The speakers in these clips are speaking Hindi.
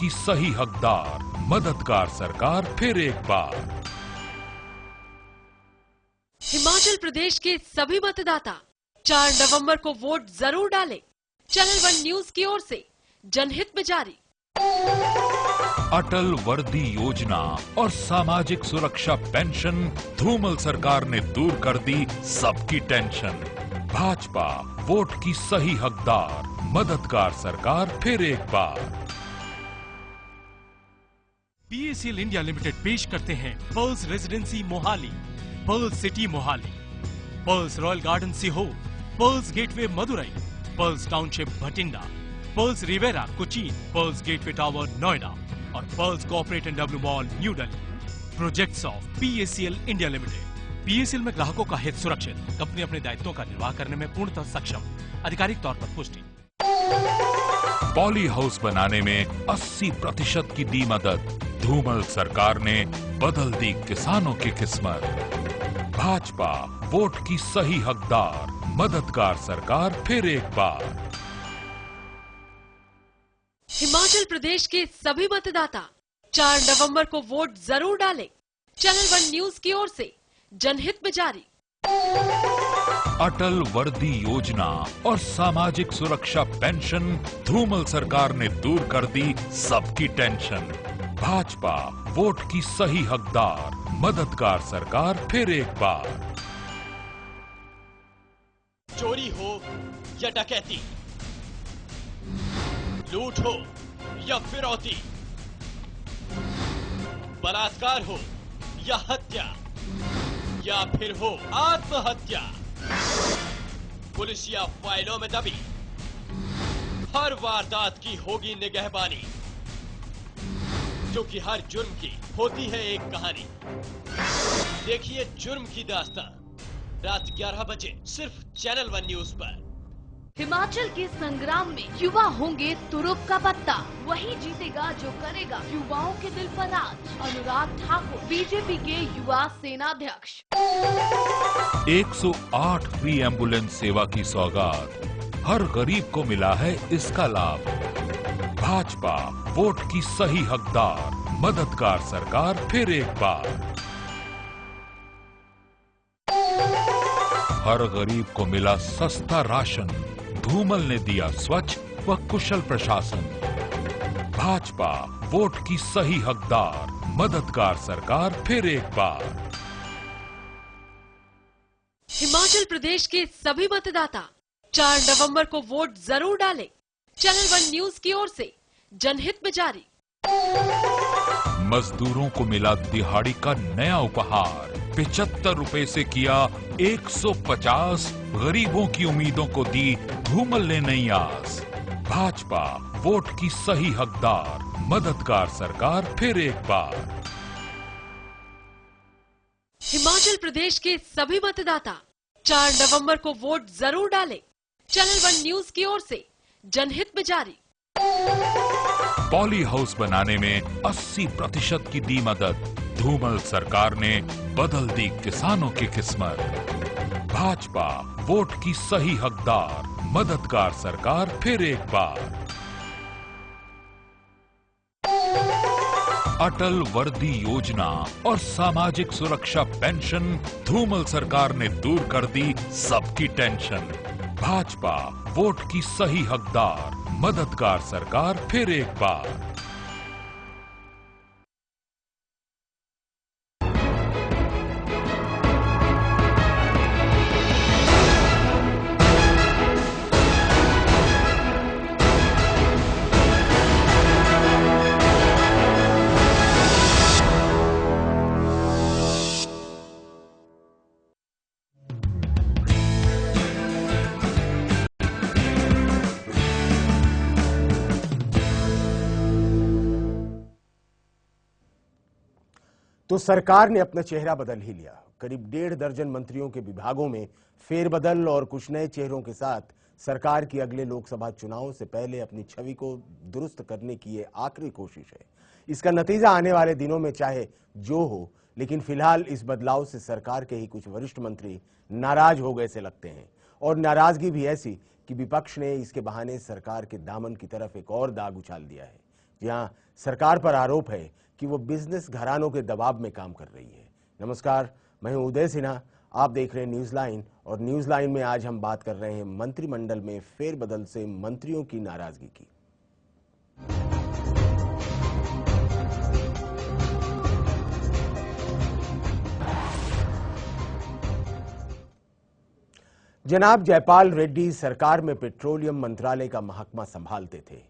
की सही हकदार, मददगार सरकार फिर एक बार। हिमाचल प्रदेश के सभी मतदाता 4 नवंबर को वोट जरूर डालें। चैनल 1 न्यूज की ओर से जनहित में जारी। अटल वर्दी योजना और सामाजिक सुरक्षा पेंशन, धूमल सरकार ने दूर कर दी सबकी टेंशन। भाजपा वोट की सही हकदार, मददगार सरकार फिर एक बार। PACL इंडिया लिमिटेड पेश करते हैं Pearls Residency Mohali, Pearls City Mohali, Pearls Royal Garden Sehore, Pearls Gateway Madurai, Pearls Township Bhatinda, Pearls Riviera Cochin, Pearls Gateway Tower Noida और Pearls Corporate and W mall New Delhi. Projects of PACL India limited. PACL में ग्राहकों का हित सुरक्षित, कंपनी अपने दायित्वों का निर्वाह करने में पूर्णतः सक्षम। आधिकारिक तौर पर पुष्टि। पॉली हाउस बनाने में 80% की दी मदद, धूमल सरकार ने बदल दी किसानों की किस्मत। भाजपा वोट की सही हकदार, मददगार सरकार फिर एक बार। हिमाचल प्रदेश के सभी मतदाता 4 नवंबर को वोट जरूर डालें। चैनल 1 न्यूज की ओर से जनहित में जारी। अटल वर्दी योजना और सामाजिक सुरक्षा पेंशन, धूमल सरकार ने दूर कर दी सबकी टेंशन। भाजपा वोट की सही हकदार, मददगार सरकार फिर एक बार। चोरी हो या डकैती, लूट हो या फिरौती, बलात्कार हो या हत्या, या फिर हो आत्महत्या, पुलिस या फाइलों में दबी हर वारदात की होगी निगहबानी, क्योंकि हर जुर्म की होती है एक कहानी। देखिए जुर्म की दास्तां रात 11 बजे सिर्फ चैनल 1 न्यूज पर। हिमाचल के संग्राम में युवा होंगे तुरुप का पत्ता, वही जीतेगा जो करेगा युवाओं के दिल पर राज। अनुराग ठाकुर, बीजेपी के युवा सेनाध्यक्ष। 108 फ्री एम्बुलेंस सेवा की सौगात, हर गरीब को मिला है इसका लाभ। भाजपा वोट की सही हकदार, मददगार सरकार फिर एक बार। हर गरीब को मिला सस्ता राशन, धूमल ने दिया स्वच्छ व कुशल प्रशासन। भाजपा वोट की सही हकदार, मददगार सरकार फिर एक बार। हिमाचल प्रदेश के सभी मतदाता 4 नवंबर को वोट जरूर डालें। चैनल 1 न्यूज की ओर से जनहित में जारी। मजदूरों को मिला दिहाड़ी का नया उपहार, 75 रुपए से किया 150, गरीबों की उम्मीदों को दी धूमल ने नई आस। भाजपा वोट की सही हकदार, मददगार सरकार फिर एक बार। हिमाचल प्रदेश के सभी मतदाता 4 नवंबर को वोट जरूर डालें। चैनल 1 न्यूज की ओर से जनहित में जारी। पॉली हाउस बनाने में 80% की दी मदद, धूमल सरकार ने बदल दी किसानों की किस्मत। भाजपा वोट की सही हकदार, मददगार सरकार फिर एक बार। अटल वर्दी योजना और सामाजिक सुरक्षा पेंशन, धूमल सरकार ने दूर कर दी सबकी टेंशन। भाजपा वोट की सही हकदार, मददगार सरकार फिर एक बार। तो सरकार ने अपना चेहरा बदल ही लिया। करीब 1.5 दर्जन मंत्रियों के विभागों में फेरबदल और कुछ नए चेहरों के साथ सरकार की अगले लोकसभा चुनावों से पहले अपनी छवि को दुरुस्त करने की ये आखिरी कोशिश है। इसका नतीजा आने वाले दिनों में चाहे जो हो, लेकिन फिलहाल इस बदलाव से सरकार के ही कुछ वरिष्ठ मंत्री नाराज हो गए से लगते हैं, और नाराजगी भी ऐसी कि विपक्ष ने इसके बहाने सरकार के दामन की तरफ एक और दाग उछाल दिया है। जहां सरकार पर आरोप है कि वो बिजनेस घरानों के दबाव में काम कर रही है। नमस्कार, मैं हूं उदय सिन्हा, आप देख रहे हैं न्यूज लाइन। और न्यूज लाइन में आज हम बात कर रहे हैं मंत्रिमंडल में फेरबदल से मंत्रियों की नाराजगी की। जनाब जयपाल रेड्डी सरकार में पेट्रोलियम मंत्रालय का महकमा संभालते थे।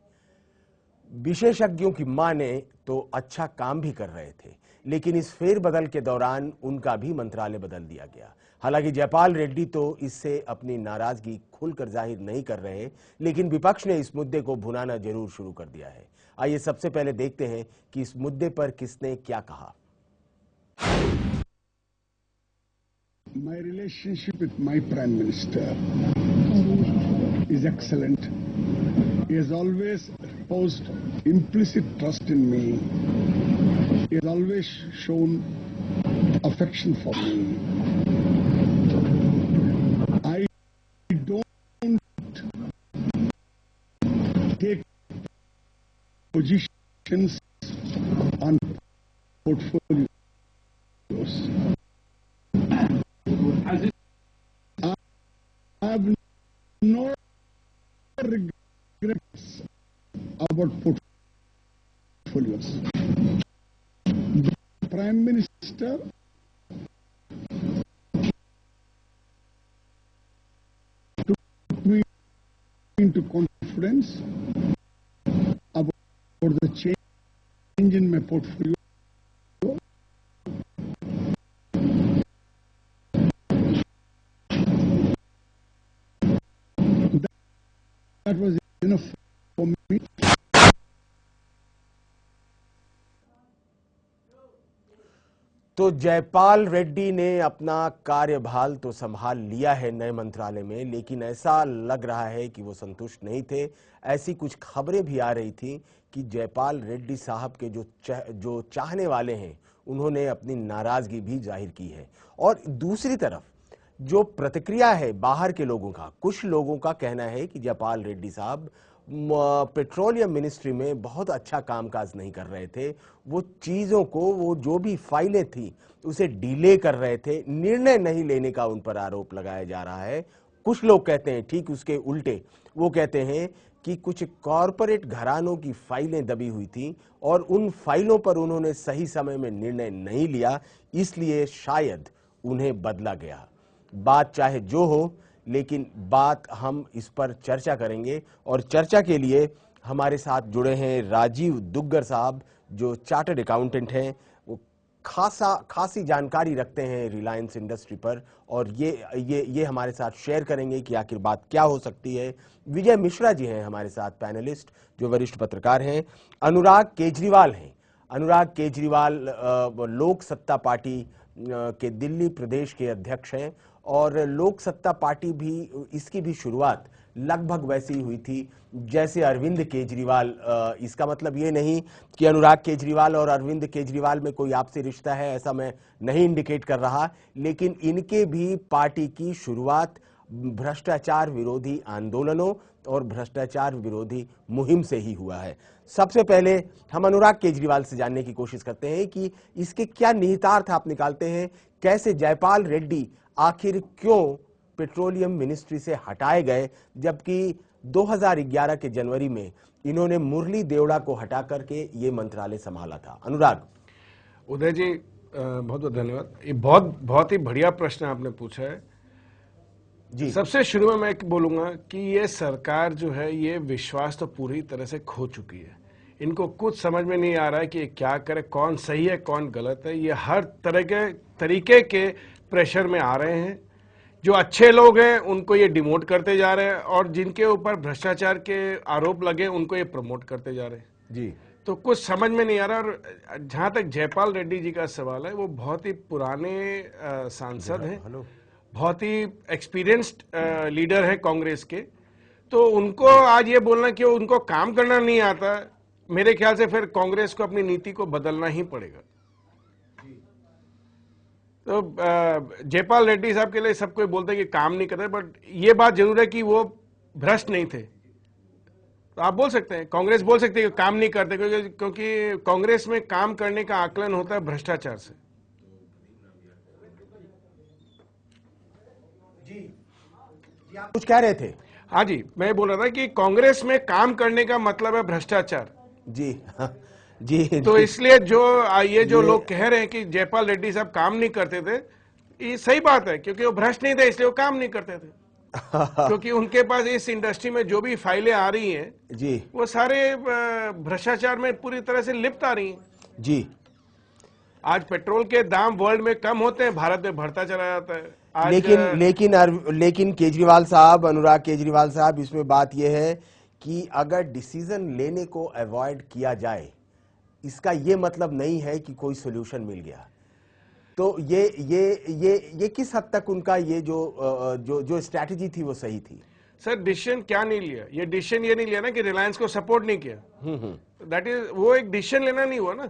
विशेषज्ञों की माने तो अच्छा काम भी कर रहे थे, लेकिन इस फेरबदल के दौरान उनका भी मंत्रालय बदल दिया गया। हालांकि जयपाल रेड्डी तो इससे अपनी नाराजगी खुलकर जाहिर नहीं कर रहे, लेकिन विपक्ष ने इस मुद्दे को भुनाना जरूर शुरू कर दिया है। आइए सबसे पहले देखते हैं कि इस मुद्दे पर किसने क्या कहा। My relationship with my Prime Minister is excellent. He has always reposed implicit trust in me. He has always shown affection for me. I don't take positions on portfolios. I have no regrets about portfolios. The Prime Minister took me into confidence about the change in my portfolio. That was enough for me. तो जयपाल रेड्डी ने अपना कार्यभार तो संभाल लिया है नए मंत्रालय में, लेकिन ऐसा लग रहा है कि वो संतुष्ट नहीं थे। ऐसी कुछ खबरें भी आ रही थी कि जयपाल रेड्डी साहब के जो चाहने वाले हैं उन्होंने अपनी नाराजगी भी जाहिर की है। और दूसरी तरफ जो प्रतिक्रिया है बाहर के लोगों का, कुछ लोगों का कहना है कि जयपाल रेड्डी साहब पेट्रोलियम मिनिस्ट्री में बहुत अच्छा कामकाज नहीं कर रहे थे। वो चीजों को, वो जो भी फाइलें थी उसे डिले कर रहे थे, निर्णय नहीं लेने का उन पर आरोप लगाया जा रहा है। कुछ लोग कहते हैं ठीक उसके उल्टे, वो कहते हैं कि कुछ कॉरपोरेट घरानों की फाइलें दबी हुई थी और उन फाइलों पर उन्होंने सही समय में निर्णय नहीं लिया, इसलिए शायद उन्हें बदला गया। बात चाहे जो हो, लेकिन बात हम इस पर चर्चा करेंगे। और चर्चा के लिए हमारे साथ जुड़े हैं राजीव दुग्गर साहब, जो चार्टर्ड अकाउंटेंट हैं। वो खासी जानकारी रखते हैं रिलायंस इंडस्ट्री पर, और ये हमारे साथ शेयर करेंगे कि आखिर बात क्या हो सकती है। विजय मिश्रा जी हैं हमारे साथ पैनलिस्ट, जो वरिष्ठ पत्रकार हैं। अनुराग केजरीवाल हैं। अनुराग केजरीवाल लोक सत्ता पार्टी के दिल्ली प्रदेश के अध्यक्ष हैं, और लोक सत्ता पार्टी भी, इसकी भी शुरुआत लगभग वैसी ही हुई थी जैसे अरविंद केजरीवाल। इसका मतलब ये नहीं कि अनुराग केजरीवाल और अरविंद केजरीवाल में कोई आपसी रिश्ता है, ऐसा मैं नहीं इंडिकेट कर रहा, लेकिन इनके भी पार्टी की शुरुआत भ्रष्टाचार विरोधी आंदोलनों और भ्रष्टाचार विरोधी मुहिम से ही हुआ है। सबसे पहले हम अनुराग केजरीवाल से जानने की कोशिश करते हैं कि इसके क्या निहितार्थ आप निकालते हैं। कैसे जयपाल रेड्डी आखिर क्यों पेट्रोलियम मिनिस्ट्री से हटाए गए, जबकि 2011 के जनवरी में इन्होंने मुरली देवड़ा को हटा करके ये मंत्रालय संभाला था। अनुराग। उदय जी, बहुत बहुत धन्यवाद। ये बहुत ही बढ़िया प्रश्न आपने पूछा है जी। सबसे शुरू में मैं बोलूंगा कि ये सरकार जो है, ये विश्वास तो पूरी तरह से खो चुकी है। इनको कुछ समझ में नहीं आ रहा है कि क्या करे, कौन सही है कौन गलत है। ये हर तरह के तरीके के प्रेशर में आ रहे हैं। जो अच्छे लोग हैं उनको ये डिमोट करते जा रहे हैं, और जिनके ऊपर भ्रष्टाचार के आरोप लगे उनको ये प्रमोट करते जा रहे हैं जी। तो कुछ समझ में नहीं आ रहा। और जहां तक जयपाल रेड्डी जी का सवाल है, वो बहुत ही पुराने सांसद हैं, बहुत ही एक्सपीरियंस्ड लीडर है कांग्रेस के। तो उनको आज ये बोलना कि उनको काम करना नहीं आता, मेरे ख्याल से फिर कांग्रेस को अपनी नीति को बदलना ही पड़ेगा। तो जयपाल रेड्डी साहब के लिए सब कोई बोलते हैं कि काम नहीं कर रहे, बट ये बात जरूर है कि वो भ्रष्ट नहीं थे। तो आप बोल सकते हैं, कांग्रेस बोल सकती है कि काम नहीं करते, क्योंकि कांग्रेस में काम करने का आकलन होता है भ्रष्टाचार से। जी आप कुछ कह रहे थे? हाँ जी, मैं बोल रहा था कि कांग्रेस में काम करने का मतलब है भ्रष्टाचार। जी जी। तो इसलिए जो लोग कह रहे हैं कि जयपाल रेड्डी साहब काम नहीं करते थे, ये सही बात है, क्योंकि वो भ्रष्ट नहीं थे इसलिए वो काम नहीं करते थे। क्योंकि उनके पास इस इंडस्ट्री में जो भी फाइलें आ रही हैं जी, वो सारे भ्रष्टाचार में पूरी तरह से लिप्त आ रही हैं। जी, आज पेट्रोल के दाम वर्ल्ड में कम होते हैं, भारत में बढ़ता चला जाता है। आज लेकिन केजरीवाल साहब, अनुराग केजरीवाल साहब, इसमें बात यह है कि अगर डिसीजन लेने को अवॉइड किया जाए, इसका ये मतलब नहीं है कि कोई सोल्यूशन मिल गया। तो ये किस हद तक उनका ये जो स्ट्रैटेजी थी वो सही थी? सर डिसीजन क्या नहीं लिया, ये डिसीजन ये नहीं लिया ना कि रिलायंस को सपोर्ट नहीं किया। दैट इज, वो एक डिसीजन लेना नहीं हुआ ना।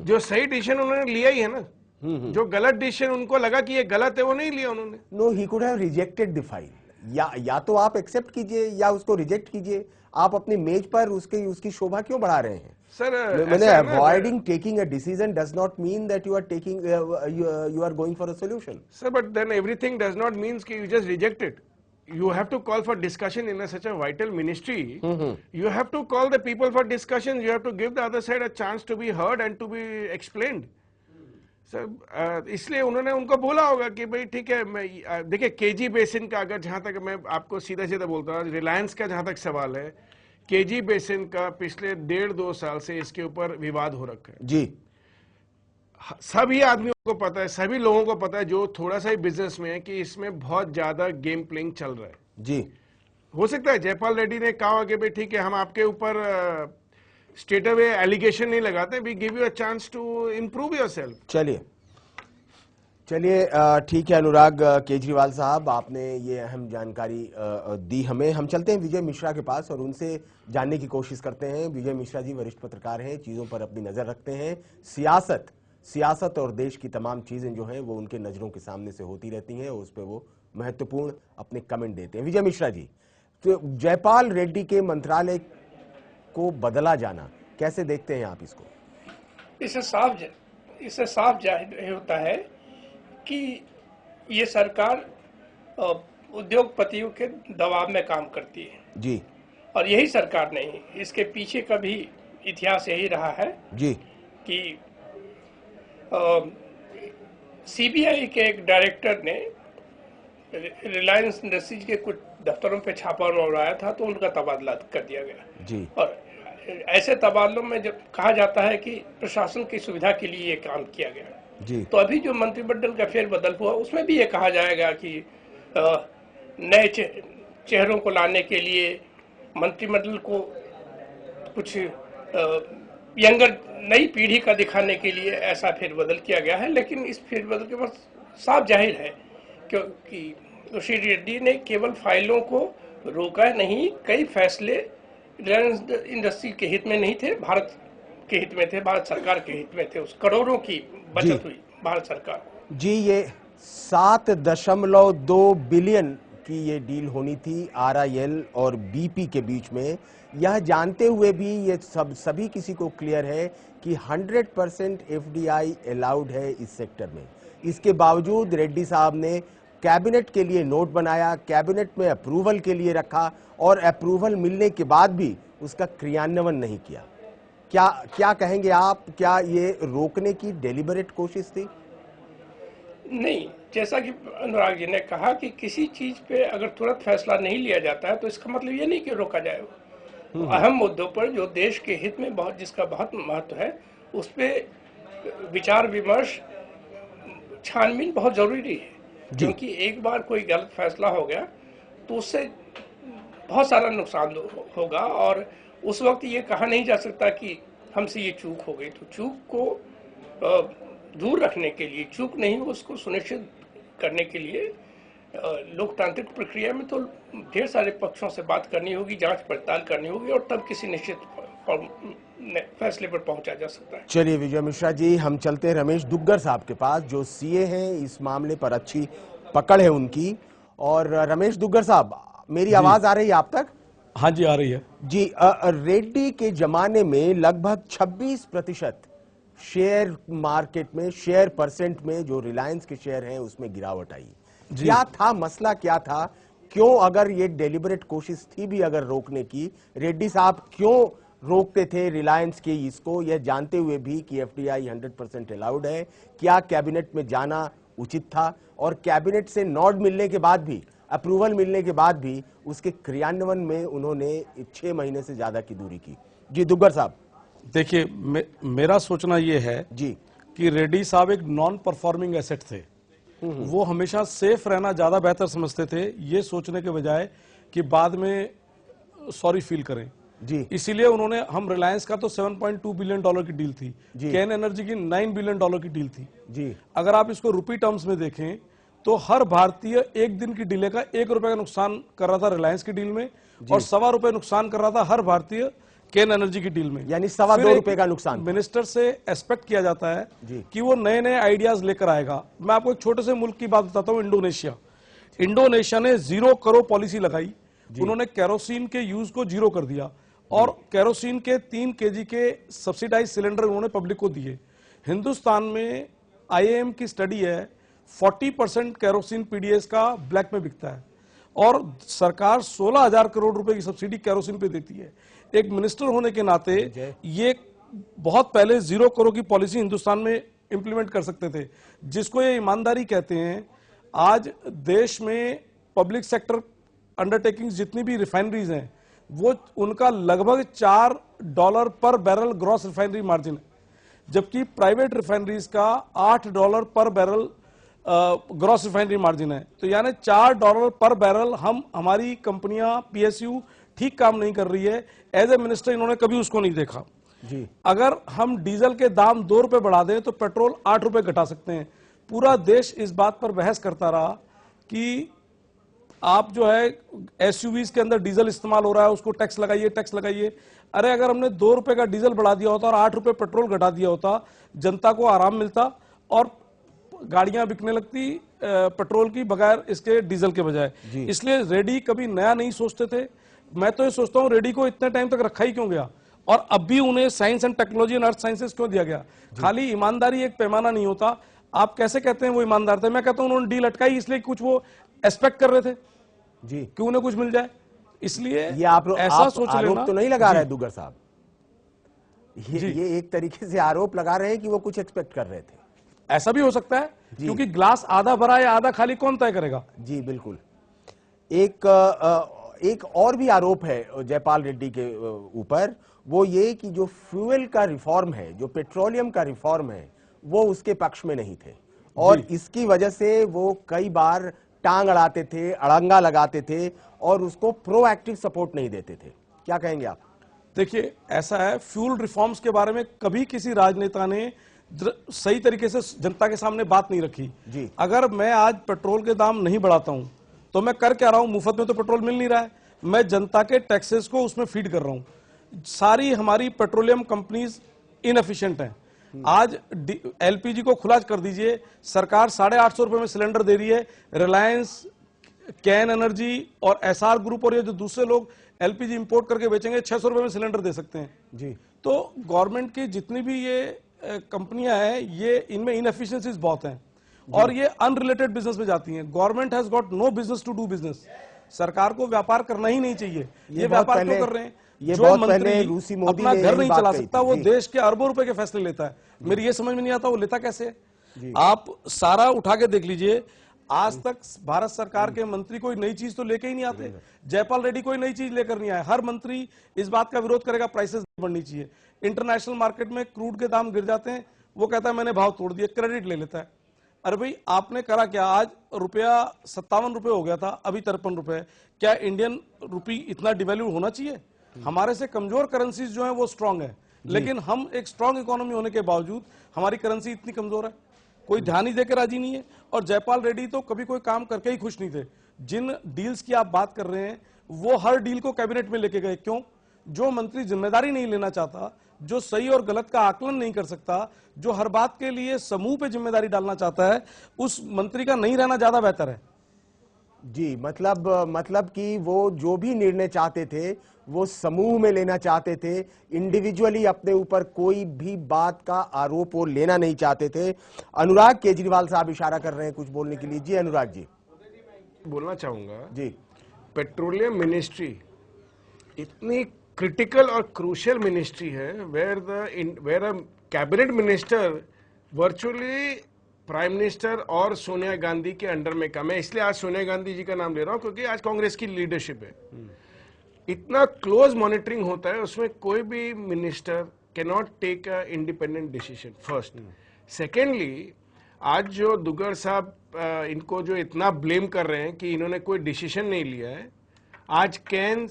जो सही डिसीजन उन्होंने लिया ही है ना। जो गलत डिसीजन उनको लगा कि ये गलत है, वो नहीं लिया उन्होंने। No, he could have rejected the file. या तो आप एक्सेप्ट कीजिए या उसको रिजेक्ट कीजिए। आप अपनी मेज पर उसकी शोभा क्यों बढ़ा रहे हैं? सर मैंने avoiding taking a decision does not mean that you are going for a solution. Sir but then everything does not means कि you just reject it. You have to call for discussion in such a vital ministry. You have to call the people for discussion. You have to give the other side a chance to be heard and to be explained. Sir इसलिए उन्होंने उनको बोला होगा कि भाई ठीक है, मैं देखिए केजी बेसिन का, अगर जहां तक मैं आपको सीधा सीधा बोलता हूँ, रिलायंस का जहां तक सवाल है, केजी बेसिन का पिछले 1.5-2 साल से इसके ऊपर विवाद हो रखा है जी। सभी आदमियों को पता है, सभी लोगों को पता है जो थोड़ा सा ही बिजनेस में है, कि इसमें बहुत ज्यादा गेम प्लेइंग चल रहा है जी। हो सकता है जयपाल रेड्डी ने कहा कि भाई ठीक है, हम आपके ऊपर स्ट्रेट अवे एलिगेशन नहीं लगाते, we give you a chance to improve yourself. चलिए ठीक है अनुराग केजरीवाल साहब, आपने ये अहम जानकारी दी हमें। हम चलते हैं विजय मिश्रा के पास और उनसे जानने की कोशिश करते हैं। विजय मिश्रा जी वरिष्ठ पत्रकार हैं, चीजों पर अपनी नजर रखते हैं। सियासत और देश की तमाम चीजें जो हैं वो उनके नजरों के सामने से होती रहती हैं, उस पर वो महत्वपूर्ण अपने कमेंट देते हैं। विजय मिश्रा जी, तो जयपाल रेड्डी के मंत्रालय को बदला जाना कैसे देखते हैं आप इसको? इससे साफ जाहिर होता है कि ये सरकार उद्योगपतियों के दबाव में काम करती है जी, और यही सरकार नहीं, इसके पीछे का भी इतिहास यही रहा है जी कि सीबीआई के एक डायरेक्टर ने रिलायंस इंडस्ट्रीज के कुछ दफ्तरों पे छापा मरवाया था, तो उनका तबादला कर दिया गया जी। और ऐसे तबादलों में जब कहा जाता है कि प्रशासन की सुविधा के लिए ये काम किया गया जी, तो अभी जो मंत्रिमंडल का फेरबदल हुआ उसमें भी ये कहा जाएगा कि नए चेहरों को लाने के लिए मंत्रिमंडल को कुछ यंगर नई पीढ़ी का दिखाने के लिए ऐसा फेरबदल किया गया है। लेकिन इस फेरबदल के बाद साफ जाहिर है क्योंकि श्री रेड्डी ने केवल फाइलों को रोका नहीं, कई फैसले रिलायंस इंडस्ट्री के हित में नहीं थे, भारत के हित में थे, भारत सरकार के हित में थे। उस करोड़ों की बचत हुई भारत सरकार जी। ये 7.2 बिलियन की ये डील होनी थी RIL और BP के बीच में। यह जानते हुए भी ये सभी किसी को क्लियर है कि 100% FDI अलाउड है इस सेक्टर में। इसके बावजूद रेड्डी साहब ने कैबिनेट के लिए नोट बनाया, कैबिनेट में अप्रूवल के लिए रखा और अप्रूवल मिलने के बाद भी उसका क्रियान्वयन नहीं किया। क्या कहेंगे आप? क्या ये रोकने की डेलिबरेट कोशिश थी? नहीं, जैसा कि अनुराग जी ने कहा कि किसी चीज पे अगर तुरंत फैसला नहीं लिया जाता है तो इसका मतलब ये नहीं कि रोका जाए। अहम मुद्दों पर जो देश के हित में जिसका बहुत महत्व है, उस पे विचार विमर्श, छानबीन बहुत जरूरी है, क्योंकि एक बार कोई गलत फैसला हो गया तो उससे बहुत सारा नुकसान होगा और उस वक्त ये कहा नहीं जा सकता कि हमसे ये चूक हो गई। तो चूक को दूर रखने के लिए, चूक नहीं उसको सुनिश्चित करने के लिए लोकतांत्रिक प्रक्रिया में तो ढेर सारे पक्षों से बात करनी होगी, जांच पड़ताल करनी होगी और तब किसी निश्चित फैसले पर पहुंचा जा सकता है। चलिए विजय मिश्रा जी, हम चलते हैं रमेश दुग्गर साहब के पास जो CA हैं, इस मामले पर अच्छी पकड़ है उनकी। और रमेश दुग्गर साहब, मेरी आवाज आ रही है आप तक? हाँ जी, आ रही है जी। रेड्डी के जमाने में लगभग 26% शेयर मार्केट में, शेयर परसेंट में जो रिलायंस के शेयर हैं उसमें गिरावट आई। क्या था मसला, क्या था? क्यों, अगर ये डेलिबरेट कोशिश थी भी अगर रोकने की, रेड्डी साहब क्यों रोकते थे रिलायंस के इसको, यह जानते हुए भी कि एफडीआई 100% अलाउड है? क्या कैबिनेट में जाना उचित था? और कैबिनेट से नॉड मिलने के बाद भी, अप्रूवल मिलने के बाद भी उसके क्रियान्वयन में उन्होंने 6 महीने से ज्यादा की दूरी की। जी दुग्गर साहब। देखिए, मेरा सोचना यह है जी कि रेड्डी साहब एक नॉन परफॉर्मिंग एसेट थे। वो हमेशा सेफ रहना ज्यादा बेहतर समझते थे, ये सोचने के बजाय कि बाद में सॉरी फील करें। जी, इसीलिए उन्होंने, हम रिलायंस का तो 7.2 बिलियन डॉलर की डील थी, कैन एनर्जी की 9 बिलियन डॉलर की डील थी। जी, अगर आप इसको रुपी टर्म्स में देखें तो हर भारतीय एक दिन की डीले का 1 रुपए का नुकसान कर रहा था रिलायंस की डील में, और ₹1.25 नुकसान कर रहा था हर भारतीय कैन एनर्जी की डील में, यानी ₹2.25 का नुकसान। मिनिस्टर से एक्सपेक्ट किया जाता है कि वो नए नए आइडियाज लेकर आएगा। मैं आपको एक छोटे से मुल्क की बात बताता हूं, इंडोनेशिया। इंडोनेशिया ने 0 करो पॉलिसी लगाई। उन्होंने केरोसिन के यूज को 0 कर दिया और केरोसिन के 3 kg के सब्सिडाइज सिलेंडर उन्होंने पब्लिक को दिए। हिंदुस्तान में IAM की स्टडी है, 40% केरोसिन पीडीएस का ब्लैक में बिकता है और सरकार 16,000 करोड़ रुपए की सब्सिडी केरोसिन पे देती है। एक मिनिस्टर होने के नाते ये बहुत पहले 0 करो की पॉलिसी हिंदुस्तान में इंप्लीमेंट कर सकते थे, जिसको ये ईमानदारी कहते हैं। आज देश में पब्लिक सेक्टर अंडरटेकिंग्स जितनी भी रिफाइनरीज हैं, वो उनका लगभग $4 पर बैरल ग्रॉस रिफाइनरी मार्जिन है, जबकि प्राइवेट रिफाइनरीज का $8 पर बैरल ग्रॉस रिफाइनरी मार्जिन है। तो यानी $4 पर बैरल हम, हमारी कंपनियां PSU ठीक काम नहीं कर रही है। एज ए मिनिस्टर इन्होंने कभी उसको नहीं देखा। जी, अगर हम डीजल के दाम ₹2 बढ़ा दें तो पेट्रोल ₹8 घटा सकते हैं। पूरा देश इस बात पर बहस करता रहा कि आप जो है SUVs के अंदर डीजल इस्तेमाल हो रहा है, उसको टैक्स लगाइए, टैक्स लगाइए। अरे अगर हमने ₹2 का डीजल बढ़ा दिया होता और ₹8 पेट्रोल घटा दिया होता, जनता को आराम मिलता और गाड़ियां बिकने लगती पेट्रोल की बगैर इसके डीजल के बजाय। इसलिए रेड्डी कभी नया नहीं सोचते थे। मैं तो ये सोचता हूं रेड्डी को इतने टाइम तक रखा ही क्यों गया, और अब भी उन्हें science and technology and earth sciences क्यों दिया गया? खाली ईमानदारी एक पैमाना नहीं होता। आप कैसे कहते हैं वो ईमानदार थे? मैं कहता हूं उन्होंने डील अटकाई इसलिए कुछ वो एक्सपेक्ट कर रहे थे जी कि उन्हें कुछ मिल जाए, इसलिए ये आप ऐसा सोच आरोप लेना तो नहीं लगा रहे दुग्गर साहब? ये एक तरीके से आरोप लगा रहे हैं कि वो कुछ एक्सपेक्ट कर रहे थे। ऐसा भी हो सकता है, क्योंकि ग्लास आधा भरा या आधा खाली कौन तय करेगा? जी बिल्कुल। एक और भी आरोप है जयपाल रेड्डी के ऊपर, वो ये कि जो फ्यूल का रिफॉर्म है, जो पेट्रोलियम का रिफॉर्म है, वो उसके पक्ष में नहीं थे और इसकी वजह से वो कई बार टांग अड़ाते थे, अड़ंगा लगाते थे और उसको प्रोएक्टिव सपोर्ट नहीं देते थे। क्या कहेंगे आप? देखिए, ऐसा है, फ्यूल रिफॉर्म्स के बारे में कभी किसी राजनेता ने सही तरीके से जनता के सामने बात नहीं रखी। जी, अगर मैं आज पेट्रोल के दाम नहीं बढ़ाता हूं तो मैं कर क्या रहा हूं? मुफ्त में तो पेट्रोल मिल नहीं रहा है, मैं जनता के टैक्सेस को उसमें फीड कर रहा हूं। सारी हमारी पेट्रोलियम कंपनीज इनएफिशिएंट हैं। आज LPG को खुला कर दीजिए, सरकार ₹850 में सिलेंडर दे रही है। रिलायंस, कैन एनर्जी और SR ग्रुप और ये जो दूसरे लोग LPG इंपोर्ट करके बेचेंगे ₹600 में सिलेंडर दे सकते हैं। जी, तो गवर्नमेंट की जितनी भी ये कंपनियां हैं, ये इनमें इनएफिशिएंसीज बहुत हैं और ये अनरिलेटेड बिजनेस में जाती हैं। Government has got no business to do business. सरकार को व्यापार करना ही नहीं चाहिए। ये व्यापार क्यों कर रहे हैं? जो मंत्री रूसी मोदी अपना ने घर नहीं चला कही सकता, वो देश के अरबों रुपए के फैसले लेता है। मेरी ये समझ में नहीं आता वो लेता कैसे है। आप सारा उठा के देख लीजिए, आज तक भारत सरकार के मंत्री कोई नई चीज तो लेके ही नहीं आते। जयपाल रेड्डी कोई नई चीज लेकर नहीं आए। हर मंत्री इस बात का विरोध करेगा प्राइसेस बढ़नी चाहिए। इंटरनेशनल मार्केट में क्रूड के दाम गिर जाते हैं, वो कहता है मैंने भाव तोड़ दिए, क्रेडिट ले लेता है। अरे भाई, आपने करा क्या? आज रुपया ₹57 हो गया था, अभी ₹53। क्या इंडियन रुपी इतना डिवैल्यू होना चाहिए? हमारे से कमजोर करेंसीज जो है वो स्ट्रांग है, लेकिन हम एक स्ट्रांग इकोनॉमी होने के बावजूद हमारी करेंसी इतनी कमजोर है, कोई ध्यान ही देकर राजी नहीं है। और जयपाल रेड्डी तो कभी कोई काम करके ही खुश नहीं थे। जिन डील्स की आप बात कर रहे हैं, वो हर डील को कैबिनेट में लेके गए। क्यों? जो मंत्री जिम्मेदारी नहीं लेना चाहता, जो सही और गलत का आकलन नहीं कर सकता, जो हर बात के लिए समूह पे जिम्मेदारी डालना चाहता है, उस मंत्री का नहीं रहना ज्यादा बेहतर है। जी, मतलब कि वो जो भी निर्णय चाहते थे वो समूह में लेना चाहते थे, इंडिविजुअली अपने ऊपर कोई भी बात का आरोप वो लेना नहीं चाहते थे। अनुराग केजरीवाल साहब इशारा कर रहे हैं कुछ बोलने के लिए। जी अनुराग जी। बोलना चाहूंगा जी, पेट्रोलियम मिनिस्ट्री इतनी क्रिटिकल और क्रूशियल मिनिस्ट्री है where a cabinet minister virtually prime minister और सोनिया गांधी के अंडर में काम है। इसलिए आज सोनिया गांधी जी का नाम ले रहा हूं क्योंकि आज कांग्रेस की लीडरशिप है। इतना क्लोज मॉनिटरिंग होता है, उसमें कोई भी minister can not take a independent decision. First, secondly आज जो दुग्गल साहब इनको जो इतना ब्लेम कर रहे हैं कि इन्होंने कोई डिसीजन नहीं लिया है। आज कैन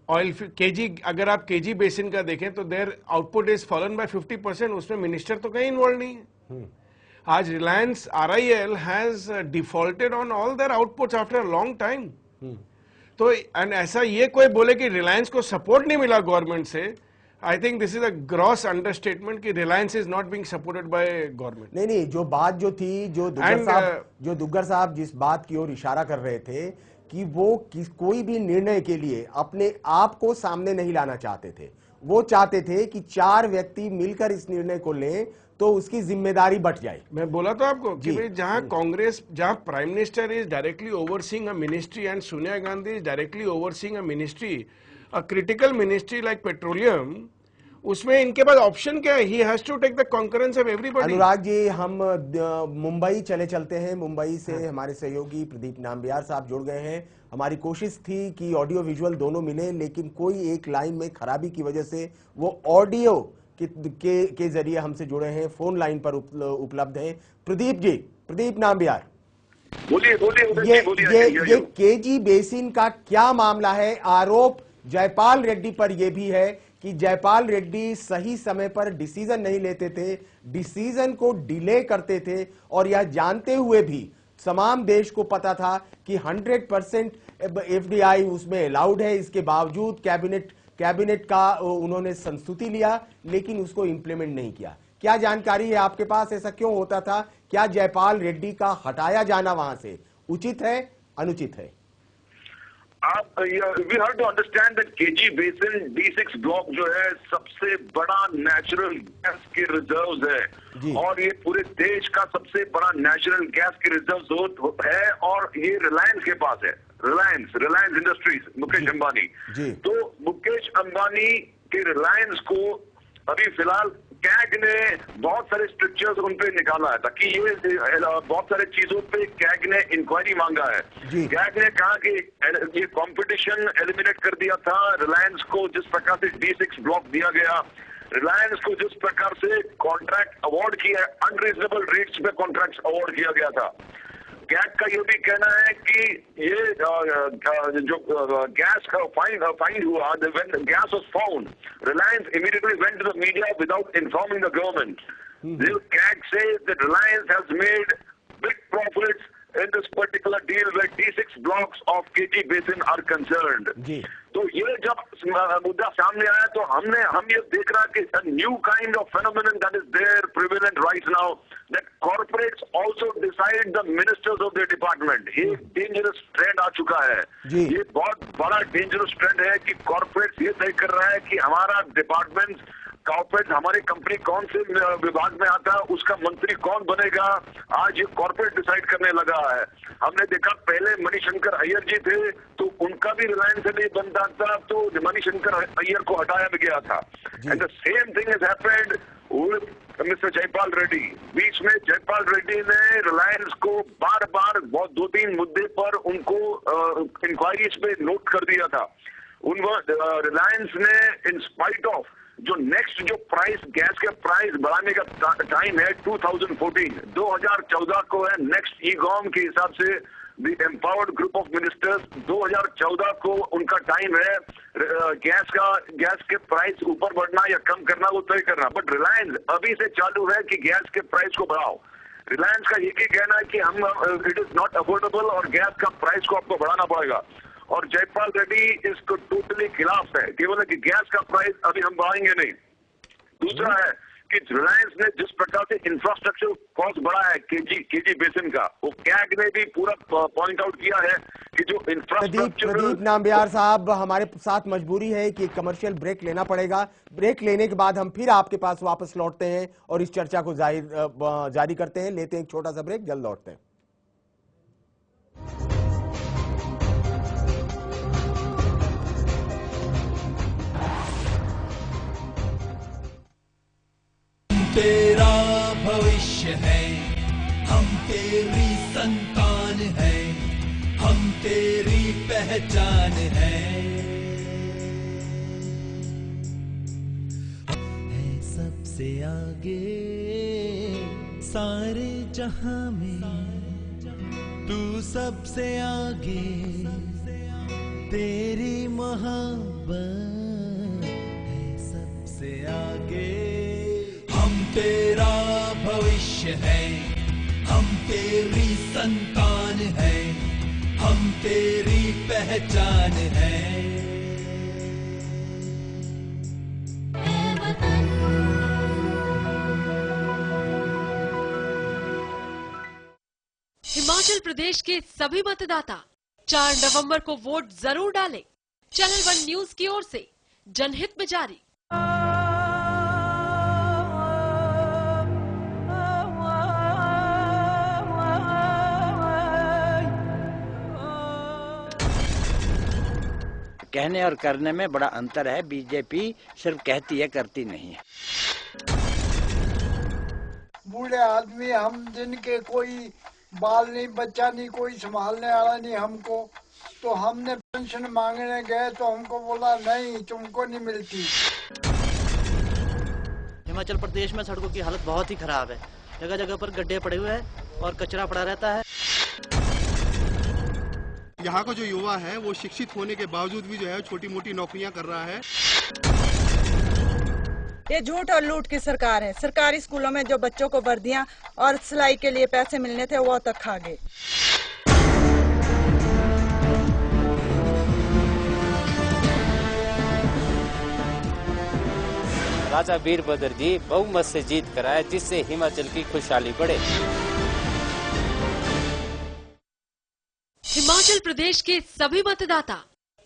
ऑयल केजी, अगर आप केजी बेसिन का देखें तो their output is fallen by 50%, उसमें मिनिस्टर तो कहीं इन्वॉल्व नहीं है। आज Reliance RIL has defaulted on all their outputs after a long time. तो एंड ऐसा ये कोई बोले कि रिलायंस को सपोर्ट नहीं मिला गवर्नमेंट से, I think this is a gross understatement कि Reliance is not being supported by government. नहीं, जो बात जो थी, जो दुग्गल साहब जिस बात की ओर इशारा कर रहे थे कि वो कोई भी निर्णय के लिए अपने आप को सामने नहीं लाना चाहते थे। वो चाहते थे कि 4 व्यक्ति मिलकर इस निर्णय को लें तो उसकी जिम्मेदारी बंट जाए। मैं बोला तो आपको कि भाई जहां कांग्रेस, जहां prime minister is directly overseeing a ministry and Sonia Gandhi is directly overseeing a ministry, a critical ministry like petroleum, उसमें इनके पास ऑप्शन क्या है? He has to take the concurrence of everybody. Anurag ji, हम मुंबई चलते हैं। मुंबई से हमारे सहयोगी प्रदीप नाम्बियार साहब जुड़ गए हैं। हमारी कोशिश थी कि ऑडियो विजुअल दोनों मिले, लेकिन कोई एक लाइन में खराबी की वजह से वो ऑडियो के जरिए हमसे जुड़े हैं, फोन लाइन पर उपलब्ध हैं। प्रदीप जी, प्रदीप नाम्बियार, ये केजी बेसिन का क्या मामला है? आरोप जयपाल रेड्डी पर यह भी है कि जयपाल रेड्डी सही समय पर डिसीजन नहीं लेते थे, डिसीजन को डिले करते थे, और यह जानते हुए भी तमाम देश को पता था कि 100% FDI उसमें अलाउड है। इसके बावजूद कैबिनेट का उन्होंने संस्तुति लिया, लेकिन उसको इंप्लीमेंट नहीं किया। क्या जानकारी है आपके पास? ऐसा क्यों होता था? क्या जयपाल रेड्डी का हटाया जाना वहां से उचित है, अनुचित है? we have to understand that KG Basin D6 block जो है सबसे बड़ा नेचुरल गैस के रिजर्व्स है, और ये पूरे देश का सबसे बड़ा नेचुरल गैस के रिजर्व है, और ये रिलायंस के पास है। रिलायंस इंडस्ट्रीज, मुकेश अंबानी। तो मुकेश अंबानी के रिलायंस को अभी फिलहाल कैग ने बहुत सारे स्ट्रिक्चर्स उन पे निकाला है, ताकि ये बहुत सारे चीजों पे कैग ने इंक्वायरी मांगा है। कैग ने कहा कि ये कंपटीशन एलिमिनेट कर दिया था रिलायंस को, जिस प्रकार से D6 ब्लॉक दिया गया, रिलायंस को जिस प्रकार से कॉन्ट्रैक्ट अवार्ड किया, अनरीजनेबल रेट्स पे कॉन्ट्रैक्ट अवार्ड किया गया था। कैग का ये भी कहना है कि ये जो गैस का फाइंड हुआ, when gas was found, Reliance immediately went to the media without informing the government. CAG says that Reliance has made big profits in this particular deal where D6 blocks of KG Basin are concerned. तो ये जब मुद्दा सामने आया तो हम ये देख रहा कि a new kind of phenomenon that is there prevalent right now, that corporates also decide the ministers of their department. ये dangerous trend आ चुका है। ये बहुत बड़ा dangerous trend है कि corporates ये तय कर रहा है कि हमारा डिपार्टमेंट, कॉर्पोरेट, हमारी कंपनी कौन से विभाग में आता है, उसका मंत्री कौन बनेगा, आज ये कॉर्पोरेट डिसाइड करने लगा है। हमने देखा पहले मणिशंकर अय्यर जी थे तो उनका भी रिलायंस से नहीं बनता था, तो मणिशंकर अय्यर को हटाया गया था। And the same thing has happened with mister Jaipal Reddy. बीच में जयपाल रेड्डी ने रिलायंस को बार बार 2-3 मुद्दे पर उनको इंक्वायरीज पे नोट कर दिया था। रिलायंस ने इन स्पाइट ऑफ जो नेक्स्ट जो प्राइस, गैस के प्राइस बढ़ाने का टाइम है 2014 को है नेक्स्ट EGOM के हिसाब से, the empowered group of ministers 2014 को उनका टाइम है गैस के प्राइस ऊपर बढ़ना या कम करना वो तय करना। बट रिलायंस अभी से चालू है कि गैस के प्राइस को बढ़ाओ। रिलायंस का एक ही कहना है कि हम इट इज नॉट अफोर्डेबल और गैस का प्राइस को आपको बढ़ाना पड़ेगा, और जयपाल रेड्डी इसको टोटली खिलाफ है, केवल कि गैस का प्राइस अभी हम बढ़ाएंगे नहीं। दूसरा है कि रिलायंस ने जिस प्रकार से इंफ्रास्ट्रक्चर कॉस्ट बढ़ा है केजी बेसिन का, वो कैग ने भी पूरा पॉइंट आउट किया है कि जो इंफ्रास्ट्रक्चर। प्रदीप नाम्बियार साहब, हमारे साथ मजबूरी है कि कमर्शियल ब्रेक लेना पड़ेगा। ब्रेक लेने के बाद हम फिर आपके पास वापस लौटते हैं और इस चर्चा को जारी करते हैं। लेते हैं एक छोटा सा ब्रेक, जल्द लौटते हैं। तेरा भविष्य है, हम तेरी संतान है, हम तेरी पहचान है सबसे आगे सारे जहां में, तू सबसे आगे, तेरी मोहब्बत है सबसे आगे। हम तेरा भविष्य है, हम तेरी संतान है, हम तेरी पहचान है। हिमाचल प्रदेश के सभी मतदाता 4 नवंबर को वोट जरूर डालें। चैनल 1 न्यूज की ओर से जनहित में जारी। कहने और करने में बड़ा अंतर है। बीजेपी सिर्फ कहती है, करती नहीं है। बूढ़े आदमी हम, जिनके कोई बाल नहीं, बच्चा नहीं, कोई संभालने वाला नहीं हमको, तो हमने पेंशन मांगने गए तो हमको बोला नहीं, तुमको नहीं मिलती। हिमाचल प्रदेश में सड़कों की हालत बहुत ही खराब है। जगह जगह पर गड्ढे पड़े हुए हैं और कचरा पड़ा रहता है। यहाँ का जो युवा है वो शिक्षित होने के बावजूद भी जो है छोटी मोटी नौकरियां कर रहा है। ये झूठ और लूट की सरकार है। सरकारी स्कूलों में जो बच्चों को वर्दियां और सिलाई के लिए पैसे मिलने थे वो तक खा गए। राजा वीरभद्र जी बहुमत से जीत कराए, जिससे हिमाचल की खुशहाली बढ़े। हिमाचल प्रदेश के सभी मतदाता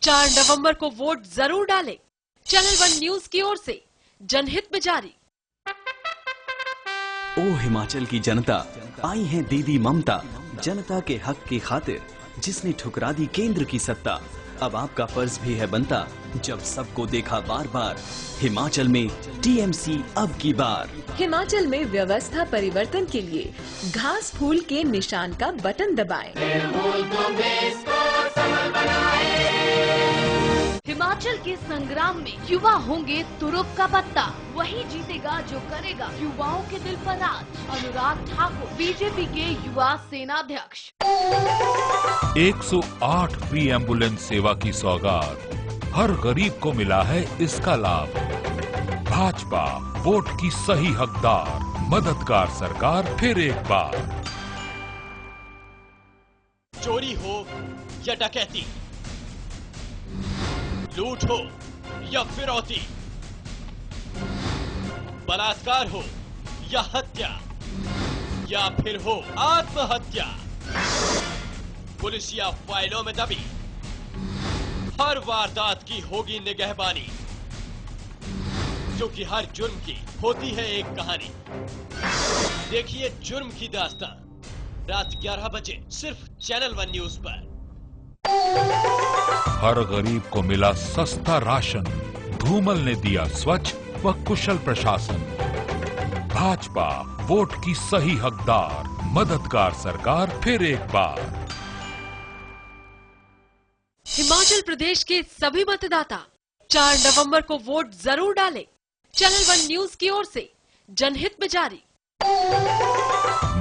4 नवंबर को वोट जरूर डालें। चैनल 1 न्यूज की ओर से जनहित में जारी। ओ हिमाचल की जनता, आई है दीदी ममता, जनता के हक की खातिर, जिसने ठुकरा दी केंद्र की सत्ता। अब आपका फर्ज भी है बनता, जब सबको देखा बार बार, हिमाचल में टीएमसी अब की बार। हिमाचल में व्यवस्था परिवर्तन के लिए घास फूल के निशान का बटन दबाएं। हिमाचल के संग्राम में युवा होंगे तुरुप का पत्ता, वही जीतेगा जो करेगा युवाओं के दिल पर राज। अनुराग ठाकुर, बीजेपी के युवा सेनाध्यक्ष। 108 फ्री एम्बुलेंस सेवा की सौगात, हर गरीब को मिला है इसका लाभ। भाजपा वोट की सही हकदार, मददगार सरकार फिर एक बार। चोरी हो या डकैती, लूट हो या फिरौती, बलात्कार हो या हत्या, या फिर हो आत्महत्या, पुलिस या फाइलों में दबी हर वारदात की होगी निगहबानी, क्योंकि हर जुर्म की होती है एक कहानी। देखिए जुर्म की दास्तां रात 11 बजे सिर्फ चैनल 1 न्यूज पर। हर गरीब को मिला सस्ता राशन, धूमल ने दिया स्वच्छ व कुशल प्रशासन। भाजपा वोट की सही हकदार, मददगार सरकार फिर एक बार। हिमाचल प्रदेश के सभी मतदाता 4 नवंबर को वोट जरूर डालें। चैनल 1 न्यूज की ओर से जनहित में जारी।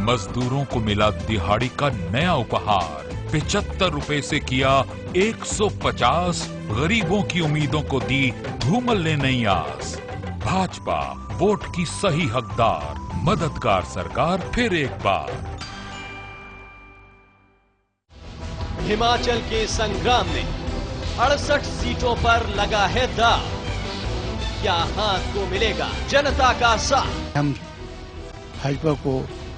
मजदूरों को मिला दिहाड़ी का नया उपहार, 75 रुपए से किया 150, गरीबों की उम्मीदों को दी धूमल ने नई आस। भाजपा वोट की सही हकदार, मददगार सरकार फिर एक बार। हिमाचल के संग्राम में 68 सीटों पर लगा है दांव। क्या हाथ को मिलेगा जनता का साथ? हम भाजपा को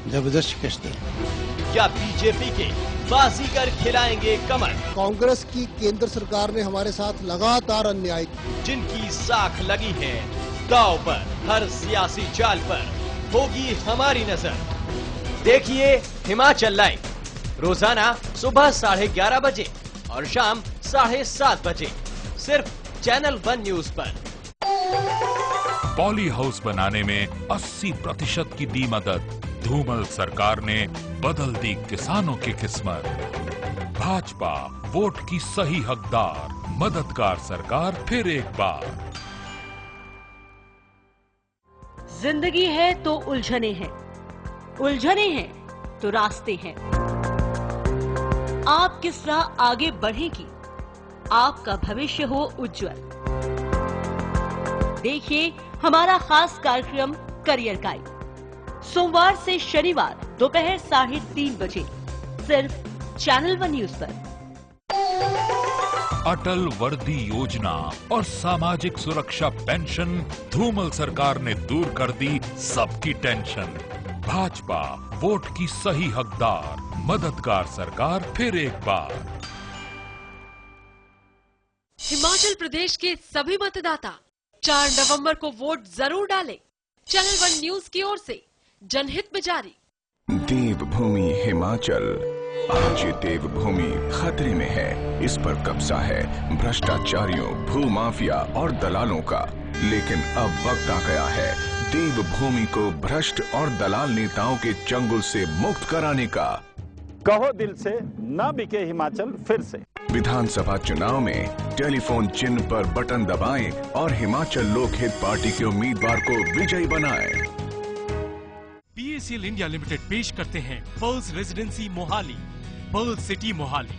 जबरदस्त शिकस्त दें। क्या बीजेपी के बाजीगर खिलाएंगे कमर? कांग्रेस की केंद्र सरकार ने हमारे साथ लगातार अन्याय, जिनकी साख लगी है दांव पर, हर सियासी चाल पर होगी हमारी नजर। देखिए हिमाचल लाइव रोजाना सुबह 11:30 बजे और शाम 7:30 बजे सिर्फ चैनल 1 न्यूज पर। पॉली हाउस बनाने में 80% की दी मदद। धूमल सरकार ने बदल दी किसानों की किस्मत। भाजपा वोट की सही हकदार, मददगार सरकार फिर एक बार। जिंदगी है तो उलझने हैं, उलझने हैं तो रास्ते हैं। आप किस राह आगे बढ़ेगी, आपका भविष्य हो उज्जवल। देखिए हमारा खास कार्यक्रम करियर गाइड, सोमवार से शनिवार दोपहर 3:30 बजे सिर्फ चैनल 1 न्यूज पर। अटल वर्दी योजना और सामाजिक सुरक्षा पेंशन, धूमल सरकार ने दूर कर दी सबकी टेंशन। भाजपा वोट की सही हकदार, मददगार सरकार फिर एक बार। हिमाचल प्रदेश के सभी मतदाता 4 नवंबर को वोट जरूर डालें। चैनल 1 न्यूज की ओर से जनहित में जारी। देवभूमि हिमाचल, आज ये देवभूमि खतरे में है। इस पर कब्जा है भ्रष्टाचारियों, भूमाफिया और दलालों का। लेकिन अब वक्त आ गया है देवभूमि को भ्रष्ट और दलाल नेताओं के चंगुल से मुक्त कराने का। कहो दिल से, ना बिके हिमाचल फिर से। विधानसभा चुनाव में टेलीफोन चिन्ह पर बटन दबाएं और हिमाचल लोकहित पार्टी के उम्मीदवार को विजयी बनाएं। PACL इंडिया लिमिटेड पेश करते हैं Pearls Residency Mohali, Pearls City Mohali,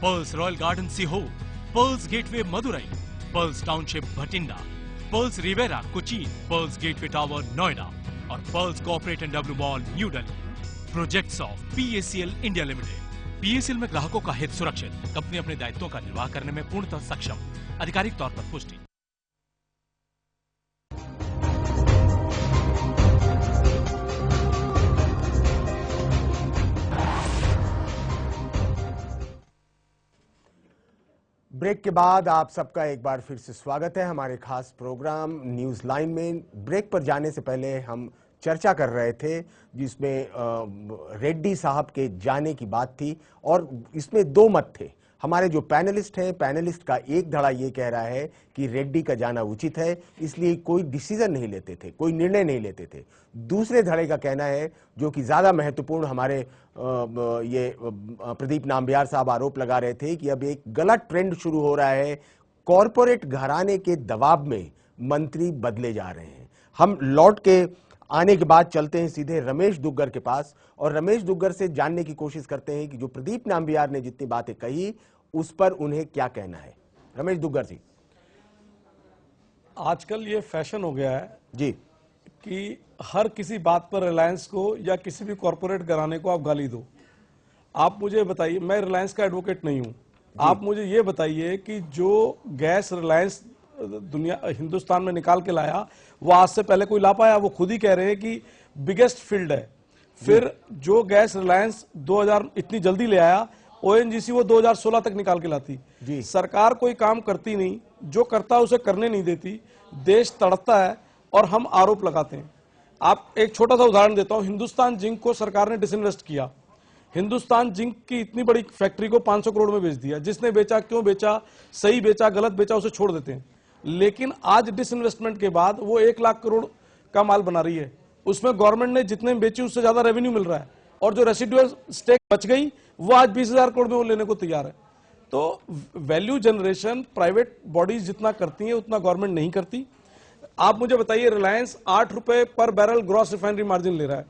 Pearls Royal Garden Sehore, Pearls Gateway Madurai, Pearls Township Bhatinda, Pearls Riviera Cochin, Pearls Gateway Tower Noida और Pearls Corporate and W mall New Delhi. Projects of PACL India limited. PACL में ग्राहकों का हित सुरक्षित, कंपनी अपने दायित्वों का निर्वाह करने में पूर्णतः सक्षम। आधिकारिक तौर पर पुष्टि। ब्रेक के बाद आप सबका एक बार फिर से स्वागत है हमारे खास प्रोग्राम न्यूज लाइन में। ब्रेक पर जाने से पहले हम चर्चा कर रहे थे जिसमें रेड्डी साहब के जाने की बात थी और इसमें 2 मत थे। हमारे जो पैनलिस्ट हैं, पैनलिस्ट का एक धड़ा ये कह रहा है कि रेड्डी का जाना उचित है, इसलिए कोई डिसीजन नहीं लेते थे, कोई निर्णय नहीं लेते थे। दूसरे धड़े का कहना है, जो कि ज्यादा महत्वपूर्ण, हमारे ये प्रदीप नाम्बियार साहब आरोप लगा रहे थे कि अब एक गलत ट्रेंड शुरू हो रहा है, कॉरपोरेट घराने के दबाव में मंत्री बदले जा रहे हैं। हम लौट के आने के बाद चलते हैं सीधे रमेश दुग्गर के पास और रमेश दुग्गर से जानने की कोशिश करते हैं कि जो प्रदीप नाम्बियार ने जितनी बातें कही उस पर उन्हें क्या कहना है। रमेश दुग्गर जी। आजकल ये फैशन हो गया है जी कि हर किसी बात पर रिलायंस को या किसी भी कॉरपोरेट घराने को आप गाली दो। आप मुझे बताइए, मैं रिलायंस का एडवोकेट नहीं हूं, आप मुझे ये बताइए कि जो गैस रिलायंस दुनिया हिंदुस्तान में निकाल के लाया वो आज से पहले कोई ला पाया? वो खुद ही कह रहे हैं कि बिगेस्ट फील्ड है। फिर जो गैस रिलायंस 2000 इतनी जल्दी ले आया, ONGC वो 2016 तक निकाल के लाती। सरकार कोई काम करती नहीं, जो करता है उसे करने नहीं देती, देश तड़पता है और हम आरोप लगाते हैं। आप एक छोटा सा उदाहरण देता हूं, हिंदुस्तान जिंक को सरकार ने डिसइन्वेस्ट किया। हिंदुस्तान जिंक की इतनी बड़ी फैक्ट्री को 500 करोड़ में बेच दिया। जिसने बेचा, क्यों बेचा, सही बेचा, गलत बेचा, उसे छोड़ देते हैं। लेकिन आज डिसइन्वेस्टमेंट के बाद वो 1 लाख करोड़ का माल बना रही है। उसमें गवर्नमेंट ने जितने में बेची उससे ज्यादा रेवेन्यू मिल रहा है और जो रेसिडुअल स्टेक बच गई वो आज 20,000 करोड़ में वो लेने को तैयार है। तो वैल्यू जनरेशन प्राइवेट बॉडीज जितना करती हैं उतना गवर्नमेंट नहीं करती। आप मुझे बताइए, रिलायंस 8 रुपए पर बैरल ग्रॉस रिफाइनरी मार्जिन ले रहा है,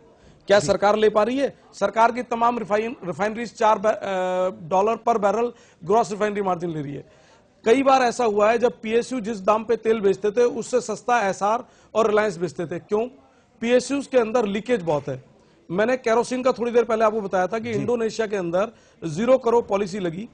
क्या सरकार ले पा रही है? सरकार की तमाम रिफाइनरीज $4 पर बैरल ग्रॉस रिफाइनरी मार्जिन ले रही है। कई बार ऐसा हुआ है जब PSU जिस दाम पे तेल बेचते थे उससे सस्ता एसआर और रिलायंस बेचते थे। क्यों? PSUs के अंदर लीकेज बहुत है। मैंने केरोसिन का थोड़ी देर पहले आपको बताया था कि इंडोनेशिया के अंदर 0 करो पॉलिसी लगी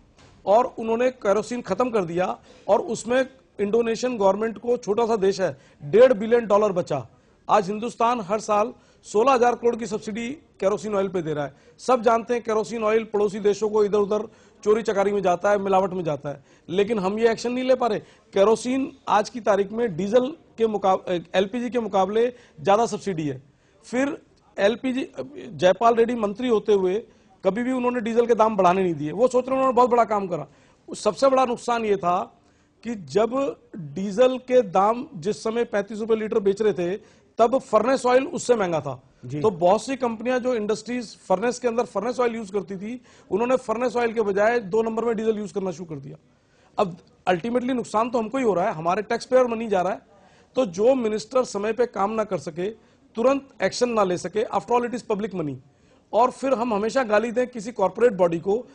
और उन्होंने केरोसिन खत्म कर दिया और उसमें इंडोनेशियन गवर्नमेंट को, छोटा सा देश है, $1.5 बिलियन बचा। आज हिंदुस्तान हर साल 16,000 करोड़ की सब्सिडी केरोसिन ऑयल पे दे रहा है। सब जानते हैं केरोसिन ऑयल पड़ोसी देशों को इधर उधर चोरी चकारी में जाता है, मिलावट में जाता है, लेकिन हम ये एक्शन नहीं ले पा रहे। केरोसिन आज की तारीख में डीजल के मुकाबले, एलपीजी के मुकाबले ज्यादा सब्सिडी है। फिर एलपीजी, जयपाल रेड्डी मंत्री होते हुए कभी भी उन्होंने डीजल के दाम बढ़ाने नहीं दिए। वो सोच रहे उन्होंने बहुत बड़ा काम करा। सबसे बड़ा नुकसान ये था कि जब डीजल के दाम जिस समय 35 रुपए लीटर बेच रहे थे, तब फर्नेस ऑयल उससे महंगा था। तो बहुत सी कंपनियां जो इंडस्ट्रीज फर्नेस के अंदर फर्नेस ऑयल यूज करती थी, उन्होंने फर्नेस ऑयल के बजाय 2 नंबर में डीजल यूज करना शुरू कर दिया। अब अल्टीमेटली नुकसान तो हमको ही हो रहा है, हमारे टैक्स पेयर मनी जा रहा है। तो जो मिनिस्टर समय पे काम ना कर सके, तुरंत एक्शन ना ले सके, after all it is public money, और फिर हम हमेशा गाली दें किसी कॉर्पोरेट बॉडी को।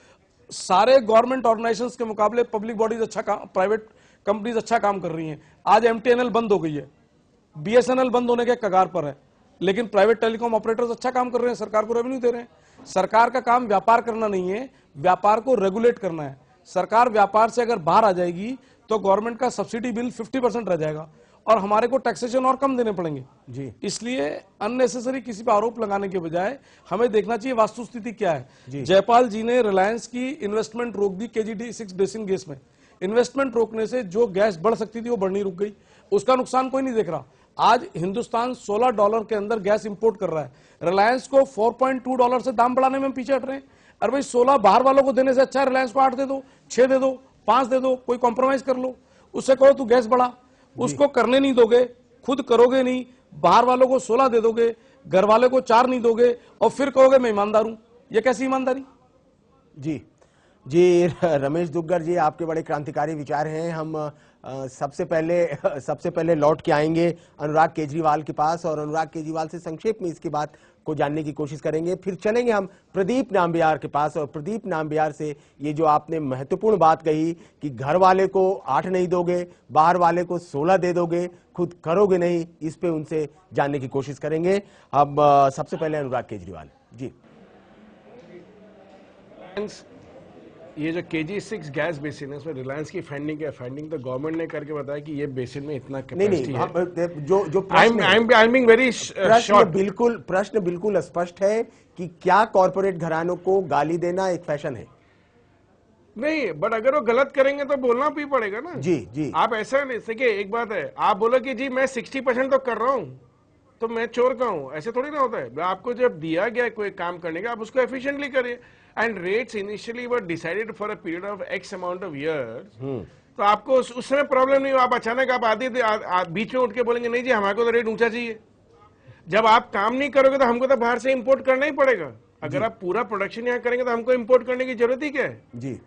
सारे गवर्नमेंट ऑर्गेनाइजेशंस के मुकाबले पब्लिक बॉडीज अच्छा काम, प्राइवेट कंपनीज अच्छा काम कर रही हैं। आज एमटीएनएल बंद हो गई है, बीएसएनएल बंद होने के कगार पर है, लेकिन प्राइवेट टेलीकॉम ऑपरेटर्स अच्छा काम कर रहे हैं, सरकार को रेवेन्यू दे रहे हैं। सरकार का काम व्यापार करना नहीं है, व्यापार को रेगुलेट करना है। सरकार व्यापार से अगर बाहर आ जाएगी तो गवर्नमेंट का सब्सिडी बिल 50% रह जाएगा और हमारे को टैक्सेशन और कम देने पड़ेंगे जी। इसलिए अननेसेसरी किसी पर आरोप लगाने के बजाय हमें देखना चाहिए वास्तुस्थिति क्या है। जयपाल जी ने रिलायंस की इन्वेस्टमेंट रोक दी KG-D6 बेसिन गैस में। इन्वेस्टमेंट रोकने से जो गैस बढ़ सकती थी वो बढ़नी रुक गई, उसका नुकसान कोई नहीं देख रहा। आज हिंदुस्तान $16 के अंदर गैस इंपोर्ट कर रहा है, रिलायंस को $4.2 से दाम बढ़ाने में पीछे हट रहे हैं। अरे भाई 16 बाहर वालों को देने से अच्छा रिलायंस को 8 दे दो, 6 दे दो, 5 दे दो, कोई कॉम्प्रोमाइज कर लो। उससे कहो तू गैस बढ़ा, उसको करने नहीं दोगे, खुद करोगे नहीं, बाहर वालों को 16 दे दोगे, घर वाले को 4 नहीं दोगे और फिर कहोगे मैं ईमानदार हूं। ये कैसी ईमानदारी? जी रमेश दुग्गर जी, आपके बड़े क्रांतिकारी विचार हैं। हम सबसे पहले लौट के आएंगे अनुराग केजरीवाल के पास और अनुराग केजरीवाल से संक्षेप में इसकी बात को जानने की कोशिश करेंगे। फिर चलेंगे हम प्रदीप नाम्बियार के पास और प्रदीप नाम्बियार से ये जो आपने महत्वपूर्ण बात कही कि घर वाले को 8 नहीं दोगे, बाहर वाले को 16 दे दोगे, खुद करोगे नहीं, इस पे उनसे जानने की कोशिश करेंगे। अब सबसे पहले अनुराग केजरीवाल जी। ये जो KG-6 गैस बेसिन है, उसमें रिलायंस की फंडिंग है। फंडिंग तो गवर्नमेंट ने करके बताया कि ये बेसिन में इतना कैपेसिटी है। जो प्रश्न बिल्कुल स्पष्ट है कि क्या कॉर्पोरेट घरानों को गाली देना एक फैशन है? नहीं, बट अगर वो गलत करेंगे तो बोलना भी पड़ेगा ना। जी। आप ऐसा नहीं सके, एक बात है, आप बोलो कि जी मैं 60% तो कर रहा हूँ तो मैं चोर का हूँ, ऐसे थोड़ी ना होता है। आपको जब दिया गया कोई काम करने का, आप उसको एफिशिएंटली करिए। And rates initially were decided for a period of X amount of years, तो आपको उस समय प्रॉब्लम नहीं हो। आप अचानक आप बीच में उठ के बोलेंगे नहीं जी हमारे को तो रेट ऊंचा चाहिए। जब आप काम नहीं करोगे तो हमको तो बाहर से इंपोर्ट करना ही पड़ेगा। अगर आप पूरा प्रोडक्शन यहाँ करेंगे तो हमको इंपोर्ट करने की जरूरत ही क्या है जी।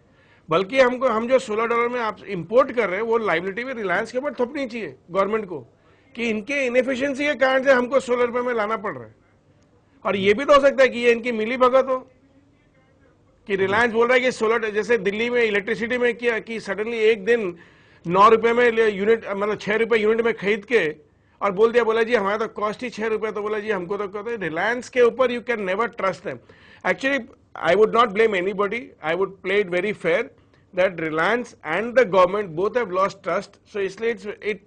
बल्कि हम जो $16 में आप इंपोर्ट कर रहे हैं, वो लाइबिलिटी भी रिलायंस के ऊपर थोपनी चाहिए गवर्नमेंट को कि इनके इनएफिशिएंसी के कारण से हमको $16 में लाना पड़ रहा है। और ये भी तो हो सकता है कि ये इनकी मिली भगत हो कि रिलायंस बोल रहा है कि 16, जैसे दिल्ली में इलेक्ट्रिसिटी में किया कि सडनली एक दिन 9 रुपए में यूनिट, मतलब 6 रुपए यूनिट में खरीद के और बोल दिया, बोला जी हमारा तो कॉस्ट ही 6 रुपए, तो बोला जी हमको तो कहते रिलायंस के ऊपर you can never trust them. Actually I would not blame anybody, I would play it very fair that Reliance and the government both have lost trust, so इसलिए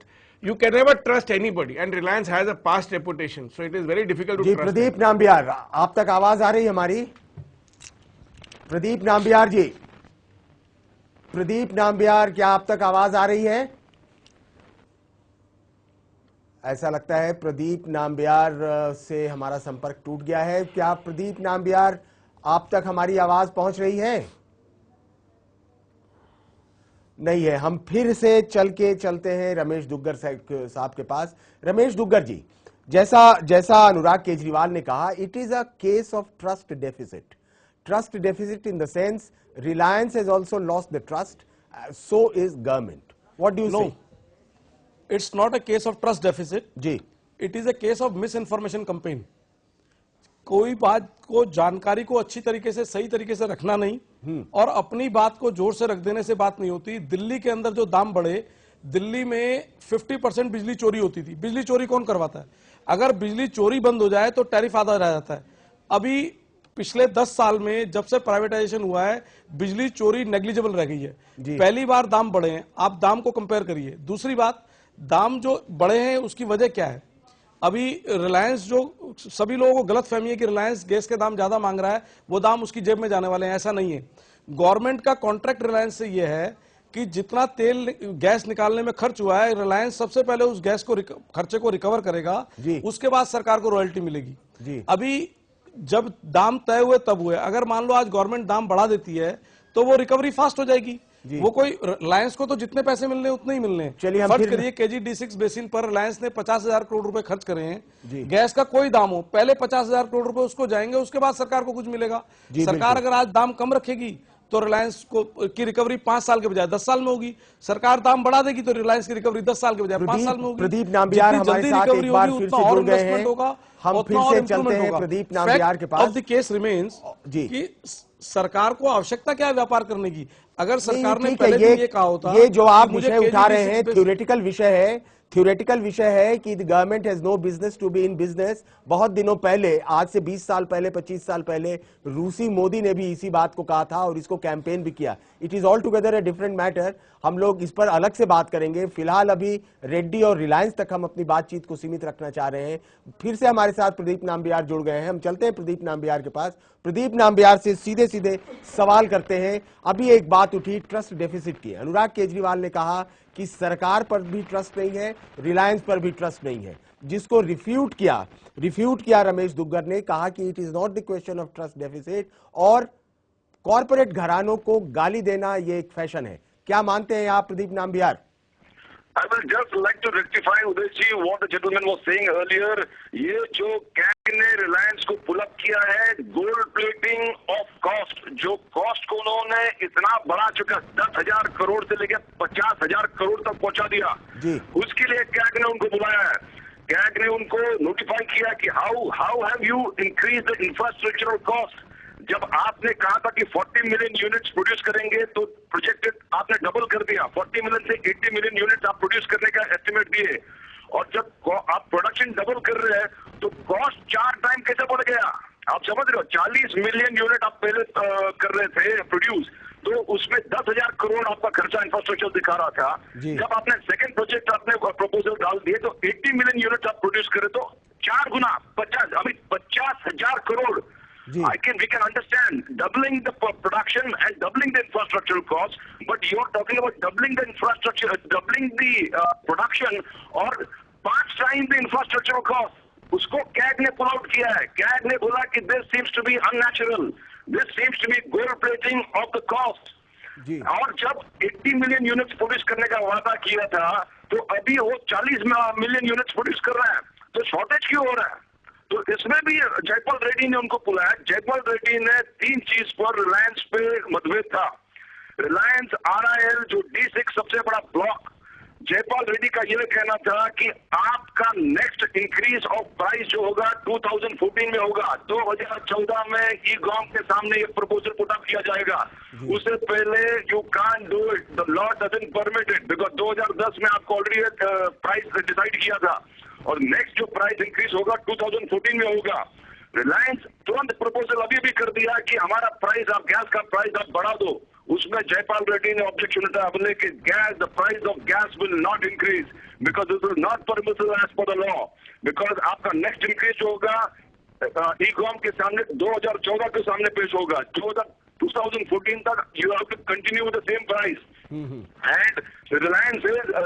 you can never trust anybody and Reliance has a past reputation, so it is very difficult to trust. Pradeep Nambiar, आप तक आवाज आ रही है हमारी? प्रदीप नाम्बियार जी, प्रदीप नाम्बियार, क्या आप तक आवाज आ रही है? ऐसा लगता है प्रदीप नाम्बियार से हमारा संपर्क टूट गया है। क्या प्रदीप नाम्बियार आप तक हमारी आवाज पहुंच रही है? नहीं है। हम फिर से चलते हैं रमेश दुग्गर साहब के पास। रमेश दुग्गर जी, जैसा अनुराग केजरीवाल ने कहा, it is a case of trust deficit. Trust deficit in the sense Reliance has also lost the trust, so is government. What do you say? It's not a case of trust deficit ji, it is a case of misinformation campaign. कोई बात को, जानकारी को अच्छी तरीके से, सही तरीके से रखना नहीं और अपनी बात को जोर से रख देने से बात नहीं होती। दिल्ली के अंदर जो दाम बढ़े, दिल्ली में 50% बिजली चोरी होती थी। बिजली चोरी कौन करवाता है? अगर बिजली चोरी बंद हो जाए तो टैरिफ आधा रह जाता है। अभी पिछले 10 साल में जब से प्राइवेटाइजेशन हुआ है बिजली चोरी नेग्लिजिबल रह गई है। पहली बार दाम बढ़े हैं, आप दाम को कंपेयर करिए। दूसरी बात, दाम जो बढ़े हैं उसकी वजह क्या है? अभी रिलायंस, जो सभी लोगों को गलत फहमी है कि रिलायंस गैस के दाम ज्यादा मांग रहा है, वो दाम उसकी जेब में जाने वाले हैं, ऐसा नहीं है। गवर्नमेंट का कॉन्ट्रैक्ट रिलायंस से ये है कि जितना तेल गैस निकालने में खर्च हुआ है, रिलायंस सबसे पहले उस गैस को खर्चे को रिकवर करेगा, उसके बाद सरकार को रॉयल्टी मिलेगी। अभी जब दाम तय हुए तब हुए, अगर मान लो आज गवर्नमेंट दाम बढ़ा देती है तो वो रिकवरी फास्ट हो जाएगी। वो कोई, रिलायंस को तो जितने पैसे मिलने उतने ही मिलने। चलिए हम फर्ज करिए KG-D6 बेसिन पर रिलायंस ने 50,000 करोड़ रुपए खर्च करे हैं, गैस का कोई दाम हो, पहले 50,000 करोड़ रुपए उसको जाएंगे, उसके बाद सरकार को कुछ मिलेगा। सरकार अगर आज दाम कम रखेगी तो रिलायंस को की रिकवरी 5 साल के बजाय 10 साल में होगी। सरकार दाम बढ़ा देगी तो रिलायंस की रिकवरी 10 साल के बजाय 5 साल में होगी। प्रदीप नाम्बियार हमारे साथ एक बार फिर से जुड़ गए हैं। हम फिर से चलते हैं प्रदीप नाम्बियार के पास। ऑफ द केस रिमेन्स कि सरकार को आवश्यकता क्या है व्यापार करने की? अगर सरकार ने पहले ये कहा होता, ये जो आप विषय उठा रहे हैं थ्योरेटिकल विषय है, थ्योरेटिकल विषय है कि the government has no business to be in business. बहुत दिनों पहले, आज से 20 साल पहले, 25 साल पहले रूसी मोदी ने भी इसी बात को कहा था और इसको कैंपेन भी किया। It is all together a different matter, हम लोग इस पर अलग से बात करेंगे। फिलहाल अभी रेड्डी और रिलायंस तक हम अपनी बातचीत को सीमित रखना चाह रहे हैं। फिर से हमारे साथ प्रदीप नाम्बियार जुड़ गए हैं, हम चलते हैं प्रदीप नाम्बियार के पास। प्रदीप नाम्बियार से सीधे सीधे सवाल करते हैं। अभी एक बात उठी ट्रस्ट डेफिसिट की। अनुराग केजरीवाल ने कहा कि सरकार पर भी ट्रस्ट नहीं है, रिलायंस पर भी ट्रस्ट नहीं है, जिसको रिफ्यूट किया रमेश दुग्गर ने, कहा कि it is not the question of trust deficit और कॉर्पोरेट घरानों को गाली देना ये एक फैशन है। क्या मानते हैं आप Pradeep Nambiar? I will just like to rectify Uday ji what the gentleman was saying earlier. ये जो कैग ने रिलायंस को पुल अप किया है, गोल्ड प्लेटिंग ऑफ कॉस्ट, जो कॉस्ट को उन्होंने इतना बढ़ा चुका, 10,000 करोड़ से लेकर 50,000 करोड़ तक पहुंचा दिया, उसके लिए कैग ने उनको बुलाया है। कैग ने उनको नोटिफाई किया कि how have you increase the infrastructural cost. जब आपने कहा था कि 40 मिलियन यूनिट्स प्रोड्यूस करेंगे तो प्रोजेक्टेड आपने डबल कर दिया, 40 मिलियन से 80 मिलियन यूनिट्स आप प्रोड्यूस करने का एस्टिमेट दिए, और जब आप प्रोडक्शन डबल कर रहे हैं तो कॉस्ट 4 टाइम कैसे बढ़ गया? आप समझ रहे हो, 40 मिलियन यूनिट आप पहले कर रहे थे प्रोड्यूस, तो उसमें 10,000 करोड़ आपका खर्चा इंफ्रास्ट्रक्चर दिखा रहा था। जब आपने सेकंड प्रोजेक्ट आपने प्रपोजल डाल दिए तो 80 मिलियन यूनिट आप प्रोड्यूस करे तो 4 गुना 50,000 crore. we can understand doubling the production and doubling the infrastructural cost, but you're talking about doubling the infrastructure, doubling the production और 5 times the infrastructural cost. उसको कैग ने पुल आउट किया है। कैग ने बोला कि this seems to be unnatural, this seems to be gold plating of the cost. और जब 80 मिलियन यूनिट्स प्रोड्यूस करने का वादा किया था तो अभी वो 40 मिलियन यूनिट्स प्रोड्यूस कर रहा है, तो शॉर्टेज क्यों हो रहा है? तो इसमें भी जयपाल रेड्डी ने उनको बुलाया। जयपाल रेड्डी ने 3 चीज पर रिलायंस पे मतभेद था। रिलायंस RIL जो D6 सबसे बड़ा ब्लॉक, जयपाल रेड्डी का यह कहना था कि आपका नेक्स्ट इंक्रीज ऑफ प्राइस जो होगा 2014 में होगा, 2014 में ई-गॉम के सामने एक प्रपोजल पुट अप किया जाएगा। उससे पहले you can't do it, the law doesn't permit it, because 2010 में आपको ऑलरेडी प्राइस डिसाइड किया था और नेक्स्ट जो प्राइस इंक्रीज होगा 2014 में होगा। रिलायंस तुरंत प्रपोजल अभी भी कर दिया कि हमारा प्राइस, आप गैस का प्राइस आप बढ़ा दो। उसमें जयपाल रेड्डी ने ऑब्जेक्शन उठाया, बोले कि gas, the price of gas will not increase because this is not permissible as per the law, because आपका नेक्स्ट इंक्रीज जो होगा ई-कॉम के सामने 2014 के सामने पेश होगा, 2014 तक you have to continue with the same price. And Reliance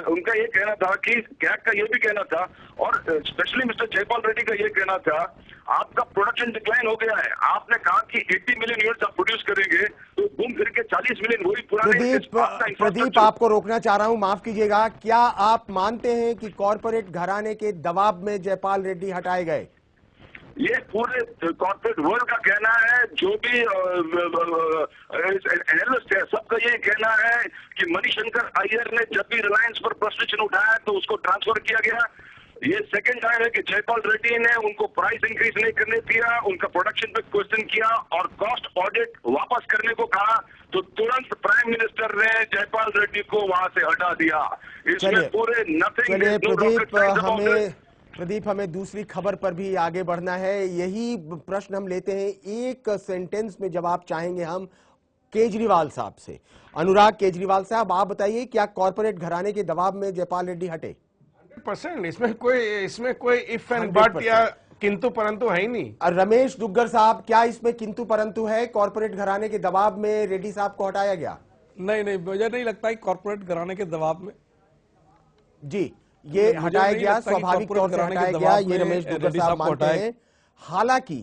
उनका ये कहना था कि कैग का ये भी कहना था और स्पेशली मिस्टर जयपाल रेड्डी का ये कहना था, आपका प्रोडक्शन डिक्लाइन हो गया है। आपने कहा कि 80 मिलियन यूनिट्स आप प्रोड्यूस करेंगे तो घूम फिर के 40 मिलियन वही पुराने। प्रदीप आपको रोकना चाह रहा हूं, माफ कीजिएगा। क्या आप मानते हैं कि कॉर्पोरेट घराने के दबाव में जयपाल रेड्डी हटाए गए? ये पूरे कॉर्पोरेट वर्ल्ड का कहना है, जो भी एनालिस्ट है सबका ये कहना है कि मणिशंकर अय्यर ने जब भी रिलायंस पर प्रश्न उठाया तो उसको ट्रांसफर किया गया। ये सेकंड टाइम है कि जयपाल रेड्डी ने उनको प्राइस इंक्रीज नहीं करने दिया, उनका प्रोडक्शन पे क्वेश्चन किया और कॉस्ट ऑडिट वापस करने को कहा तो तुरंत प्राइम मिनिस्टर ने जयपाल रेड्डी को वहां से हटा दिया। इसमें पूरे नथिंग। प्रदीप, प्रदीप, हमें दूसरी खबर पर भी आगे बढ़ना है। यही प्रश्न हम लेते हैं, एक सेंटेंस में जवाब चाहेंगे हम केजरीवाल साहब से। अनुराग केजरीवाल साहब, आप बताइए, क्या कॉर्पोरेट घराने के दबाव में जयपाल रेड्डी हटे? 100%। इसमें कोई इफ एंड बट या किंतु परंतु है ही नहीं। और रमेश दुग्गर साहब, क्या इसमें किंतु परंतु है? कॉर्पोरेट घराने के दबाव में रेड्डी साहब को हटाया गया? नहीं, मुझे नहीं लगता कि कॉर्पोरेट घराने के दबाव में जी ये हटाया गया, स्वाभाविक तौर से हटाया गया, ये रमेश दुग्गर साहब मानते हैं। हालांकि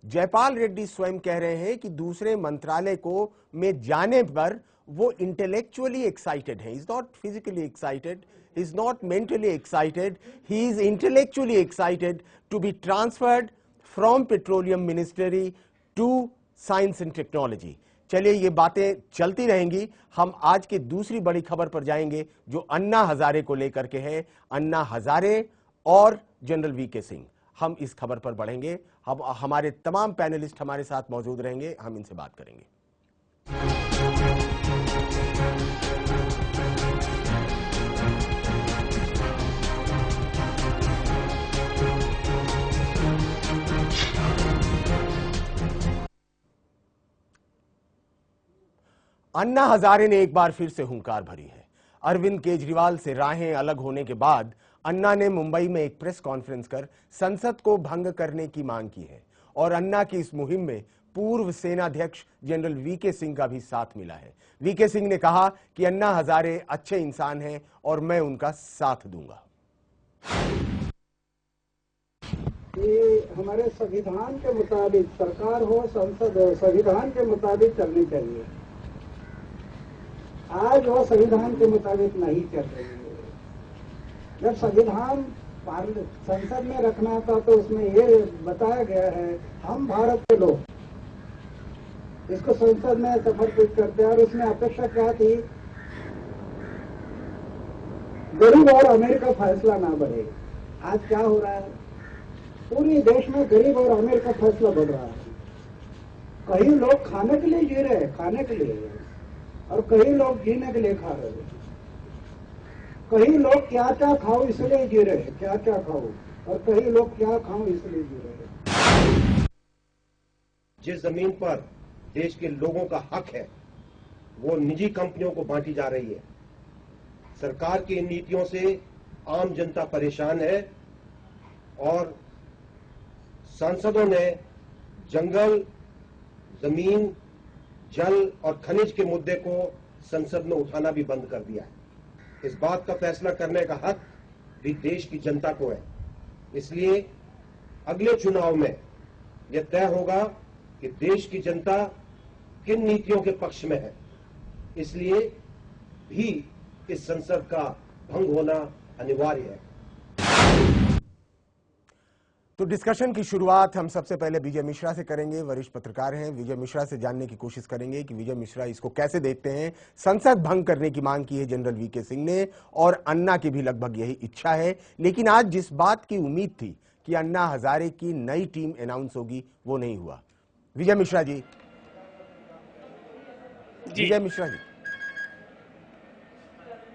जयपाल रेड्डी स्वयं कह रहे हैं कि दूसरे मंत्रालय को में जाने पर वो इंटेलेक्चुअली एक्साइटेड है। Is not physically excited, is not mentally excited, he is intellectually excited to be transferred from petroleum ministry to science and technology. चलिए, ये बातें चलती रहेंगी। हम आज की दूसरी बड़ी खबर पर जाएंगे जो अन्ना हजारे को लेकर के है। अन्ना हजारे और जनरल वीके सिंह, हम इस खबर पर बढ़ेंगे। हम हमारे तमाम पैनलिस्ट हमारे साथ मौजूद रहेंगे, हम इनसे बात करेंगे। अन्ना हजारे ने एक बार फिर से हुंकार भरी है। अरविंद केजरीवाल से राहें अलग होने के बाद अन्ना ने मुंबई में एक प्रेस कॉन्फ्रेंस कर संसद को भंग करने की मांग की है और अन्ना की इस मुहिम में पूर्व सेनाध्यक्ष जनरल वीके सिंह का भी साथ मिला है। वीके सिंह ने कहा कि अन्ना हजारे अच्छे इंसान हैं और मैं उनका साथ दूंगा। ये हमारे संविधान के मुताबिक सरकार हो, संसद हो, संविधान के मुताबिक चलनी चाहिए। आज वो संविधान के मुताबिक नहीं चल रही है। जब संविधान संसद में रखना था तो उसमें ये बताया गया है हम भारत के लोग इसको संसद में समर्पित करते हैं और उसमें अपेक्षा क्या थी, गरीब और अमीर का फैसला ना बढ़े। आज क्या हो रहा है, पूरे देश में गरीब और अमीर का फैसला बढ़ रहा है। कई लोग खाने के लिए जी रहे हैं, खाने के लिए, और कई लोग जीने के लिए खा रहे हैं। कई लोग क्या क्या खाओ इसलिए जी रहे हैं, क्या क्या खाओ, और कई लोग क्या खाओ इसलिए जी रहे हैं। जिस जमीन पर देश के लोगों का हक है वो निजी कंपनियों को बांटी जा रही है। सरकार की इन नीतियों से आम जनता परेशान है और सांसदों ने जंगल, जमीन, जल और खनिज के मुद्दे को संसद में उठाना भी बंद कर दिया है। इस बात का फैसला करने का हक भी देश की जनता को है। इसलिए अगले चुनाव में यह तय होगा कि देश की जनता किन नीतियों के पक्ष में है। इसलिए भी इस संसद का भंग होना अनिवार्य है। तो डिस्कशन की शुरुआत हम सबसे पहले विजय मिश्रा से करेंगे। वरिष्ठ पत्रकार हैं, विजय मिश्रा से जानने की कोशिश करेंगे कि विजय मिश्रा इसको कैसे देखते हैं। संसद भंग करने की मांग की है जनरल वीके सिंह ने और अन्ना की भी लगभग यही इच्छा है, लेकिन आज जिस बात की उम्मीद थी कि अन्ना हजारे की नई टीम अनाउंस होगी वो नहीं हुआ। विजय मिश्रा जी, विजय मिश्रा जी,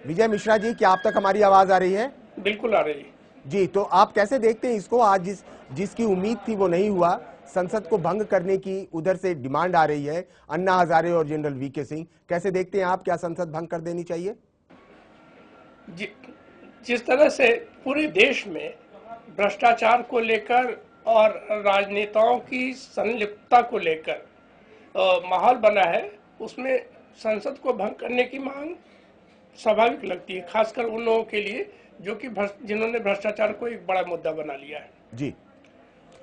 विजय मिश्रा जी, क्या आप तक हमारी आवाज आ रही है? बिल्कुल आ रही है जी। तो आप कैसे देखते हैं इसको, आज जिसकी उम्मीद थी वो नहीं हुआ, संसद को भंग करने की उधर से डिमांड आ रही है, अन्ना हजारे और जनरल वीके सिंह, कैसे देखते हैं आप, क्या संसद भंग कर देनी चाहिए? जिस तरह से पूरे देश में भ्रष्टाचार को लेकर और राजनेताओं की संलिप्तता को लेकर माहौल बना है, उसमें संसद को भंग करने की मांग स्वाभाविक लगती है, खासकर उन लोगों के लिए जो कि जिन्होंने भ्रष्टाचार को एक बड़ा मुद्दा बना लिया है जी।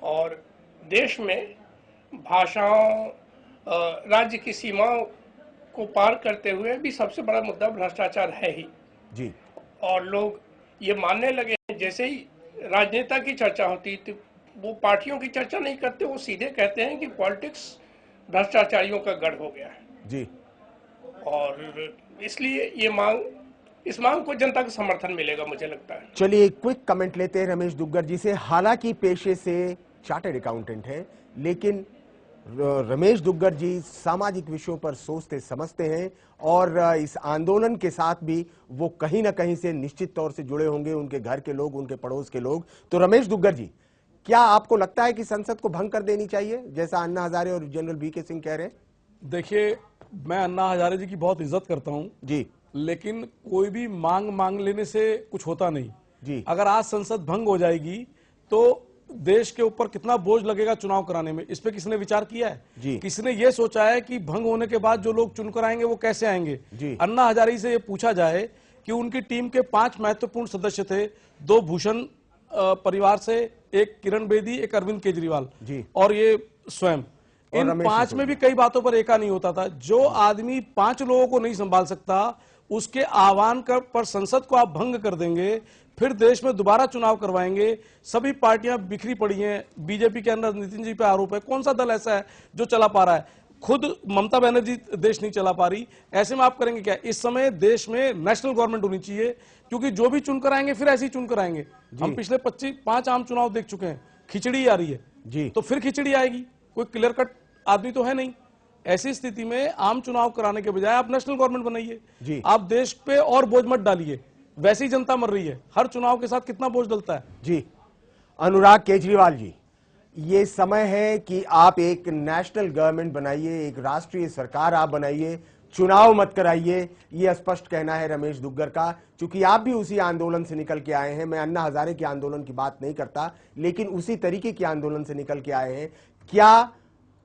और देश में भाषाओं, राज्य की सीमाओं को पार करते हुए भी सबसे बड़ा मुद्दा भ्रष्टाचार है ही जी। और लोग ये मानने लगे हैं, जैसे ही राजनेता की चर्चा होती तो वो पार्टियों की चर्चा नहीं करते, वो सीधे कहते हैं कि पॉलिटिक्स भ्रष्टाचारियों का गढ़ हो गया है जी। और इसलिए ये मांग, इस मांग को जनता का समर्थन मिलेगा मुझे लगता है। चलिए एक क्विक कमेंट लेते हैं रमेश दुग्गर जी से। हालांकि पेशे से चार्टर्ड अकाउंटेंट है, लेकिन रमेश दुग्गल जी सामाजिक विषयों पर सोचते समझते हैं और इस आंदोलन के साथ भी वो कहीं ना कहीं से निश्चित तौर से जुड़े होंगे, उनके घर के लोग, उनके पड़ोस के लोग। तो रमेश दुग्गल जी, क्या आपको लगता है कि संसद को भंग कर देनी चाहिए जैसा अन्ना हजारे और जनरल वीके सिंह कह रहे हैं? देखिए, मैं अन्ना हजारे जी की बहुत इज्जत करता हूं जी, लेकिन कोई भी मांग लेने से कुछ होता नहीं जी। अगर आज संसद भंग हो जाएगी तो देश के ऊपर कितना बोझ लगेगा चुनाव कराने में, इस पे किसने विचार किया है? जी। किसने ये सोचा है कि भंग होने के बाद जो लोग चुनकर आएंगे वो कैसे आएंगे? जी। अन्ना हजारे से ये पूछा जाए कि उनकी टीम के 5 महत्वपूर्ण सदस्य थे, 2 भूषण परिवार से, एक किरण बेदी, एक अरविंद केजरीवाल जी। और ये स्वयं, इन 5 में भी कई बातों पर एका नहीं होता था। जो आदमी 5 लोगों को नहीं संभाल सकता, उसके आह्वान पर संसद को आप भंग कर देंगे, फिर देश में दोबारा चुनाव करवाएंगे। सभी पार्टियां बिखरी पड़ी हैं, बीजेपी के अंदर नितिन जी पे आरोप है। कौन सा दल ऐसा है जो चला पा रहा है? खुद ममता बनर्जी देश नहीं चला पा रही, ऐसे में आप करेंगे क्या? इस समय देश में नेशनल गवर्नमेंट होनी चाहिए, क्योंकि जो भी चुनकर आएंगे फिर ऐसे ही चुनकर आएंगे। हम पिछले 5 आम चुनाव देख चुके हैं, खिचड़ी आ रही है जी, तो फिर खिचड़ी आएगी। कोई क्लियर कट आदमी तो है नहीं। ऐसी स्थिति में आम चुनाव कराने के बजाय आप नेशनल गवर्नमेंट बनाइए। आप देश पे और बोझ मत डालिए, वैसे ही जनता मर रही है। हर चुनाव के साथ कितना बोझ डलता है जी। अनुराग केजरीवाल जी, ये समय है कि आप एक नेशनल गवर्नमेंट बनाइए, एक राष्ट्रीय सरकार आप बनाइए, चुनाव मत कराइए, ये स्पष्ट कहना है रमेश दुग्गल का। चूंकि आप भी उसी आंदोलन से निकल के आए हैं, मैं अन्ना हजारे के आंदोलन की बात नहीं करता, लेकिन उसी तरीके के आंदोलन से निकल के आए हैं। क्या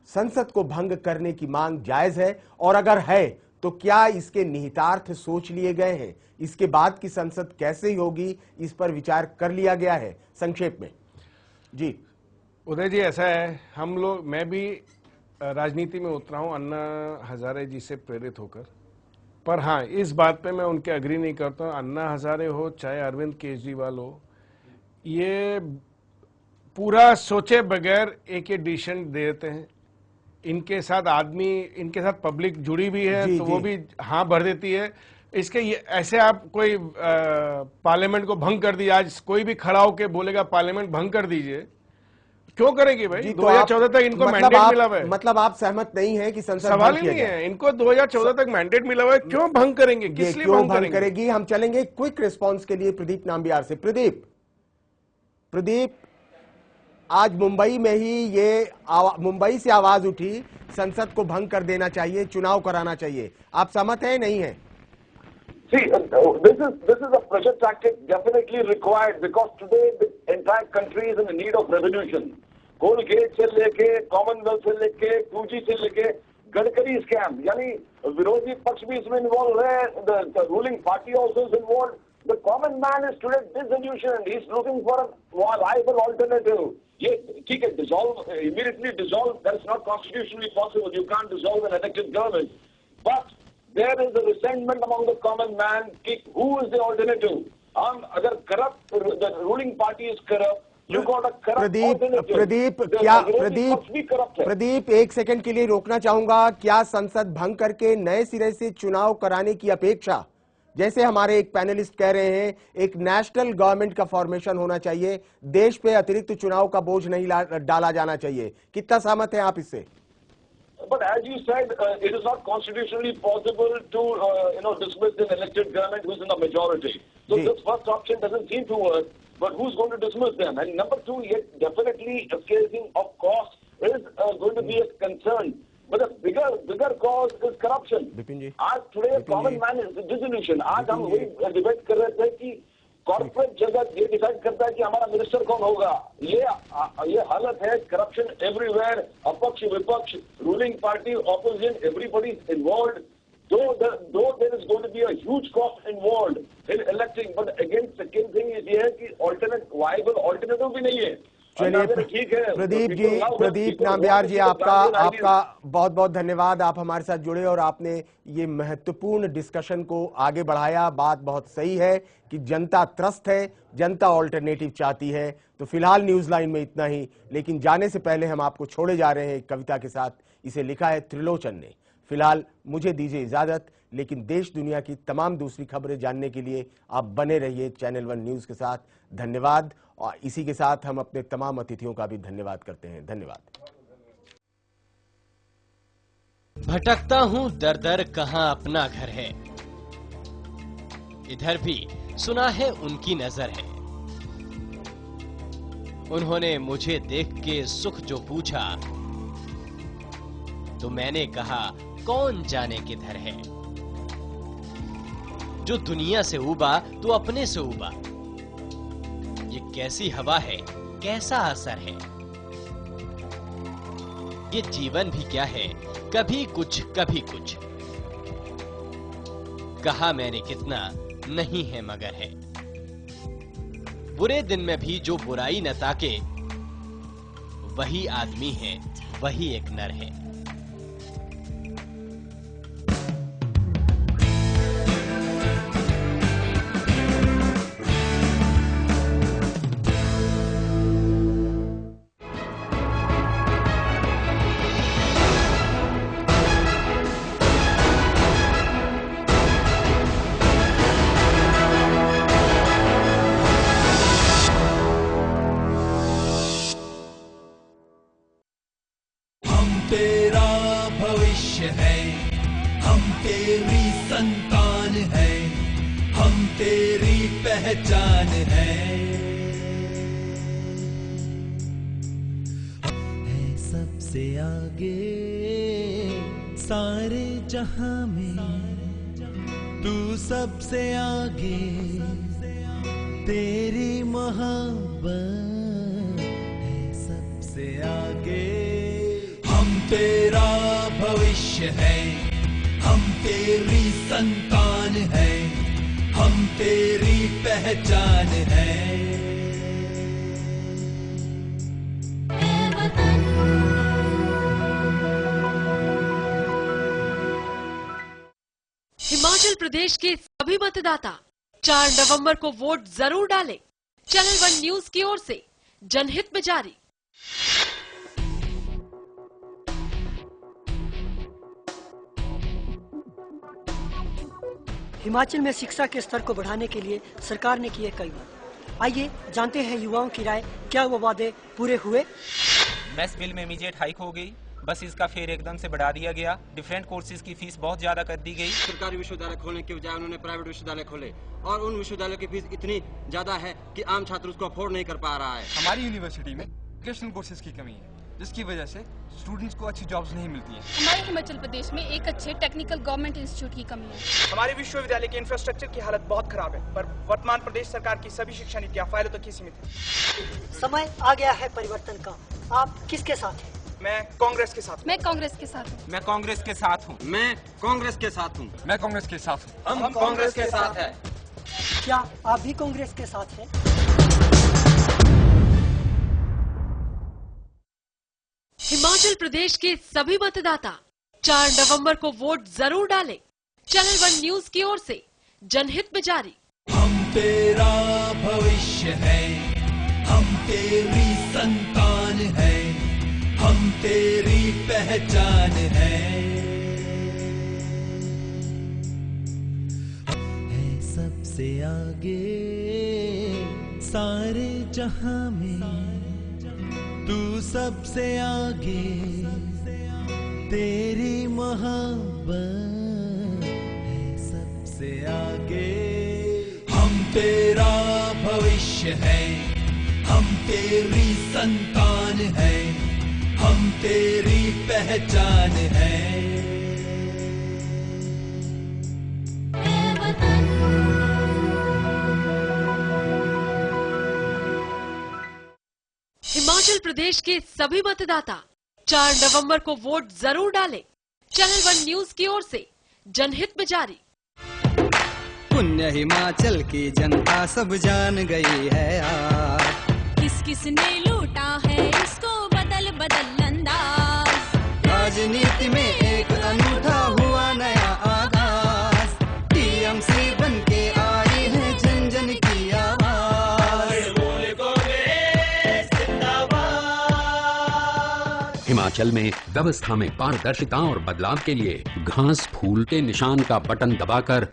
संसद को भंग करने की मांग जायज है? और अगर है तो क्या इसके निहितार्थ सोच लिए गए हैं? इसके बाद की संसद कैसे होगी, इस पर विचार कर लिया गया है? संक्षेप में जी। उदय जी, ऐसा है, हम लोग, मैं भी राजनीति में उतरा हूं अन्ना हजारे जी से प्रेरित होकर, पर हाँ, इस बात पे मैं उनके अग्री नहीं करता हूं। अन्ना हजारे हो चाहे अरविंद केजरीवाल हो, ये पूरा सोचे बगैर एक ये डिसीजन दे देते हैं। इनके साथ आदमी, इनके साथ पब्लिक जुड़ी भी है तो वो भी हाँ भर देती है। इसके ये ऐसे आप कोई पार्लियामेंट को भंग कर दिए, आज कोई भी खड़ा होकर बोलेगा पार्लियामेंट भंग कर दीजिए, क्यों करेगी भाई? 2014 तक इनको मैंडेट मिला हुआ है। मतलब आप सहमत नहीं है कि संसद सवाल ही नहीं है, इनको 2014 तक मैंडेट मिला हुआ है, क्यों भंग करेंगे? किस लिए भंग करेगी? हम चलेंगे क्विक रिस्पांस के लिए प्रदीप नाम्बियार से। प्रदीप, आज मुंबई में ही ये मुंबई से आवाज उठी, संसद को भंग कर देना चाहिए, चुनाव कराना चाहिए। आप सहमत हैं नहीं है? See, this is a pressure tactic definitely required because today the entire country is in the need of revolution. Colgate से लेके, कॉमनवेल्थ से लेके, 2G से लेके, गडकरी स्कैम, यानी विरोधी पक्ष भी इसमें इन्वॉल्व है, the ruling party also is involved. The common man is today disillusioned. He is looking for a viable alternative. ये ठीक है, immediately dissolve, that's not constitutionally possible. You can't dissolve an elected government. But there is a resentment among the common man. Who is the alternative? अगर corrupt, the ruling party is corrupt, you got a corrupt alternative. Pradeep, एक सेकंड के लिए रोकना चाहूंगा। क्या संसद भंग करके नए सिरे से चुनाव कराने की अपेक्षा, जैसे हमारे एक पैनलिस्ट कह रहे हैं, एक नेशनल गवर्नमेंट का फॉर्मेशन होना चाहिए, देश पे अतिरिक्त चुनाव का बोझ नहीं डाला जाना चाहिए? कितना सहमत हैं आप इससे? But as you said, it is not constitutionally possible to, dismiss an elected government who's in the majority. So this first option doesn't seem to work. But who's going to dismiss them? And number two, yet definitely escalating of cost is going to be a concern. But the bigger cause is corruption. आज today common man is disillusioned. आज हम वही डिबेट कर रहे थे कि कॉर्पोरेट जगत ये डिसाइड करता है कि हमारा मिनिस्टर कौन होगा। ये हालत है, करप्शन एवरीवेयर, अपक्ष विपक्ष, ruling party, opposition, everybody involved. Though there is going to be a huge cost involved in electing, but again second thing is ये है कि viable alternative भी नहीं है. चलिए प्रदीप नाम्बियार जी, आपका बहुत बहुत धन्यवाद। आप हमारे साथ जुड़े और आपने ये महत्वपूर्ण डिस्कशन को आगे बढ़ाया। बात बहुत सही है कि जनता त्रस्त है, जनता ऑल्टरनेटिव चाहती है। तो फिलहाल न्यूज लाइन में इतना ही, लेकिन जाने से पहले हम आपको छोड़े जा रहे हैं एक कविता के साथ। इसे लिखा है त्रिलोचन ने। फिलहाल मुझे दीजिए इजाजत, लेकिन देश दुनिया की तमाम दूसरी खबरें जानने के लिए आप बने रहिए चैनल 1 न्यूज के साथ। धन्यवाद। और इसी के साथ हम अपने तमाम अतिथियों का भी धन्यवाद करते हैं। धन्यवाद। भटकता हूँ दर दर कहाँ अपना घर है, इधर भी सुना है उनकी नजर है। उन्होंने मुझे देख के सुख जो पूछा तो मैंने कहा कौन जाने किधर है। जो दुनिया से उबा तो अपने से उबा, ये कैसी हवा है, कैसा असर है। ये जीवन भी क्या है, कभी कुछ कभी कुछ। कहा मैंने कितना, नहीं है मगर है। बुरे दिन में भी जो बुराई न ताके, वही आदमी है, वही एक नर है। तेरा भविष्य है, हम तेरी संतान है, हम तेरी पहचान है। सबसे आगे सारे जहां में, तू सबसे आगे, तेरी मोहब्बत है सबसे आगे। हम तेरा भविष्य है, हम तेरी संतान है, हम तेरी पहचान है। हिमाचल प्रदेश के सभी मतदाता 4 नवंबर को वोट जरूर डालें। चैनल वन न्यूज की ओर से जनहित में जारी। हिमाचल में शिक्षा के स्तर को बढ़ाने के लिए सरकार ने किए कई वादे। आइए जानते हैं युवाओं की राय, क्या वो वादे पूरे हुए। मैथ्स बिल में इमीडिएट हाइक हो गई, बस इसका फेयर एकदम से बढ़ा दिया गया। डिफरेंट कोर्सेज की फीस बहुत ज्यादा कर दी गई। सरकारी विश्वविद्यालय खोलने के बजाय उन्होंने प्राइवेट विश्वविद्यालय खोले और उन विश्वविद्यालयों की फीस इतनी ज्यादा है कि आम छात्र उसको अफोर्ड नहीं कर पा रहा है। हमारी यूनिवर्सिटी में वोकेशनल कोर्सेज की कमी है, जिसकी वजह से स्टूडेंट्स को अच्छी जॉब्स नहीं मिलती हैं। हमारे हिमाचल प्रदेश में एक अच्छे टेक्निकल गवर्नमेंट इंस्टीट्यूट की कमी है। हमारे विश्वविद्यालय के इंफ्रास्ट्रक्चर की हालत बहुत खराब है, पर वर्तमान प्रदेश सरकार की सभी शिक्षा नीतियाँ फाइलों तक ही सीमित है। समय आ गया है परिवर्तन का, आप किसके साथ हैं? मैं कांग्रेस के साथ। मैं कांग्रेस के साथ हूँ। मैं कांग्रेस के साथ हूँ। मैं कांग्रेस के साथ हूँ। मैं कांग्रेस के साथ हूँ। हम कांग्रेस के साथ हैं। क्या आप भी कांग्रेस के साथ हैं? हिमाचल प्रदेश के सभी मतदाता 4 नवंबर को वोट जरूर डालें। चैनल वन न्यूज की ओर से जनहित में जारी। हम तेरा भविष्य है, हम तेरी संतान है, हम तेरी पहचान है। सबसे आगे सारे जहां में, तू सबसे आगे, तेरी मोहब्बत है सबसे आगे। हम तेरा भविष्य है, हम तेरी संतान है, हम तेरी पहचान है। हिमाचल प्रदेश के सभी मतदाता 4 नवंबर को वोट जरूर डालें। चैनल वन न्यूज की ओर से जनहित में जारी। पुण्य हिमाचल की जनता सब जान गई है यार, किस किस ने लूटा है इसको बदल बदल अंदाज। राजनीति में एक अनूठा हुआ नया आगाज, टीएमसी बन के आई है जन जन की आवाज। हिमाचल में व्यवस्था में पारदर्शिता और बदलाव के लिए घास फूल के निशान का बटन दबाकर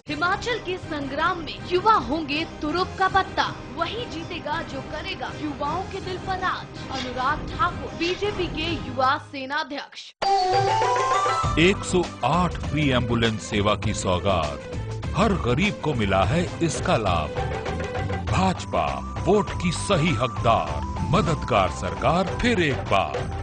हिमाचल हिमाचल के संग्राम में युवा होंगे तुरुप का पत्ता, वही जीतेगा जो करेगा युवाओं के दिल पर राज। अनुराग ठाकुर, बीजेपी के युवा सेनाध्यक्ष। 108 फ्री एम्बुलेंस सेवा की सौगात, हर गरीब को मिला है इसका लाभ। भाजपा वोट की सही हकदार, मददगार सरकार फिर एक बार।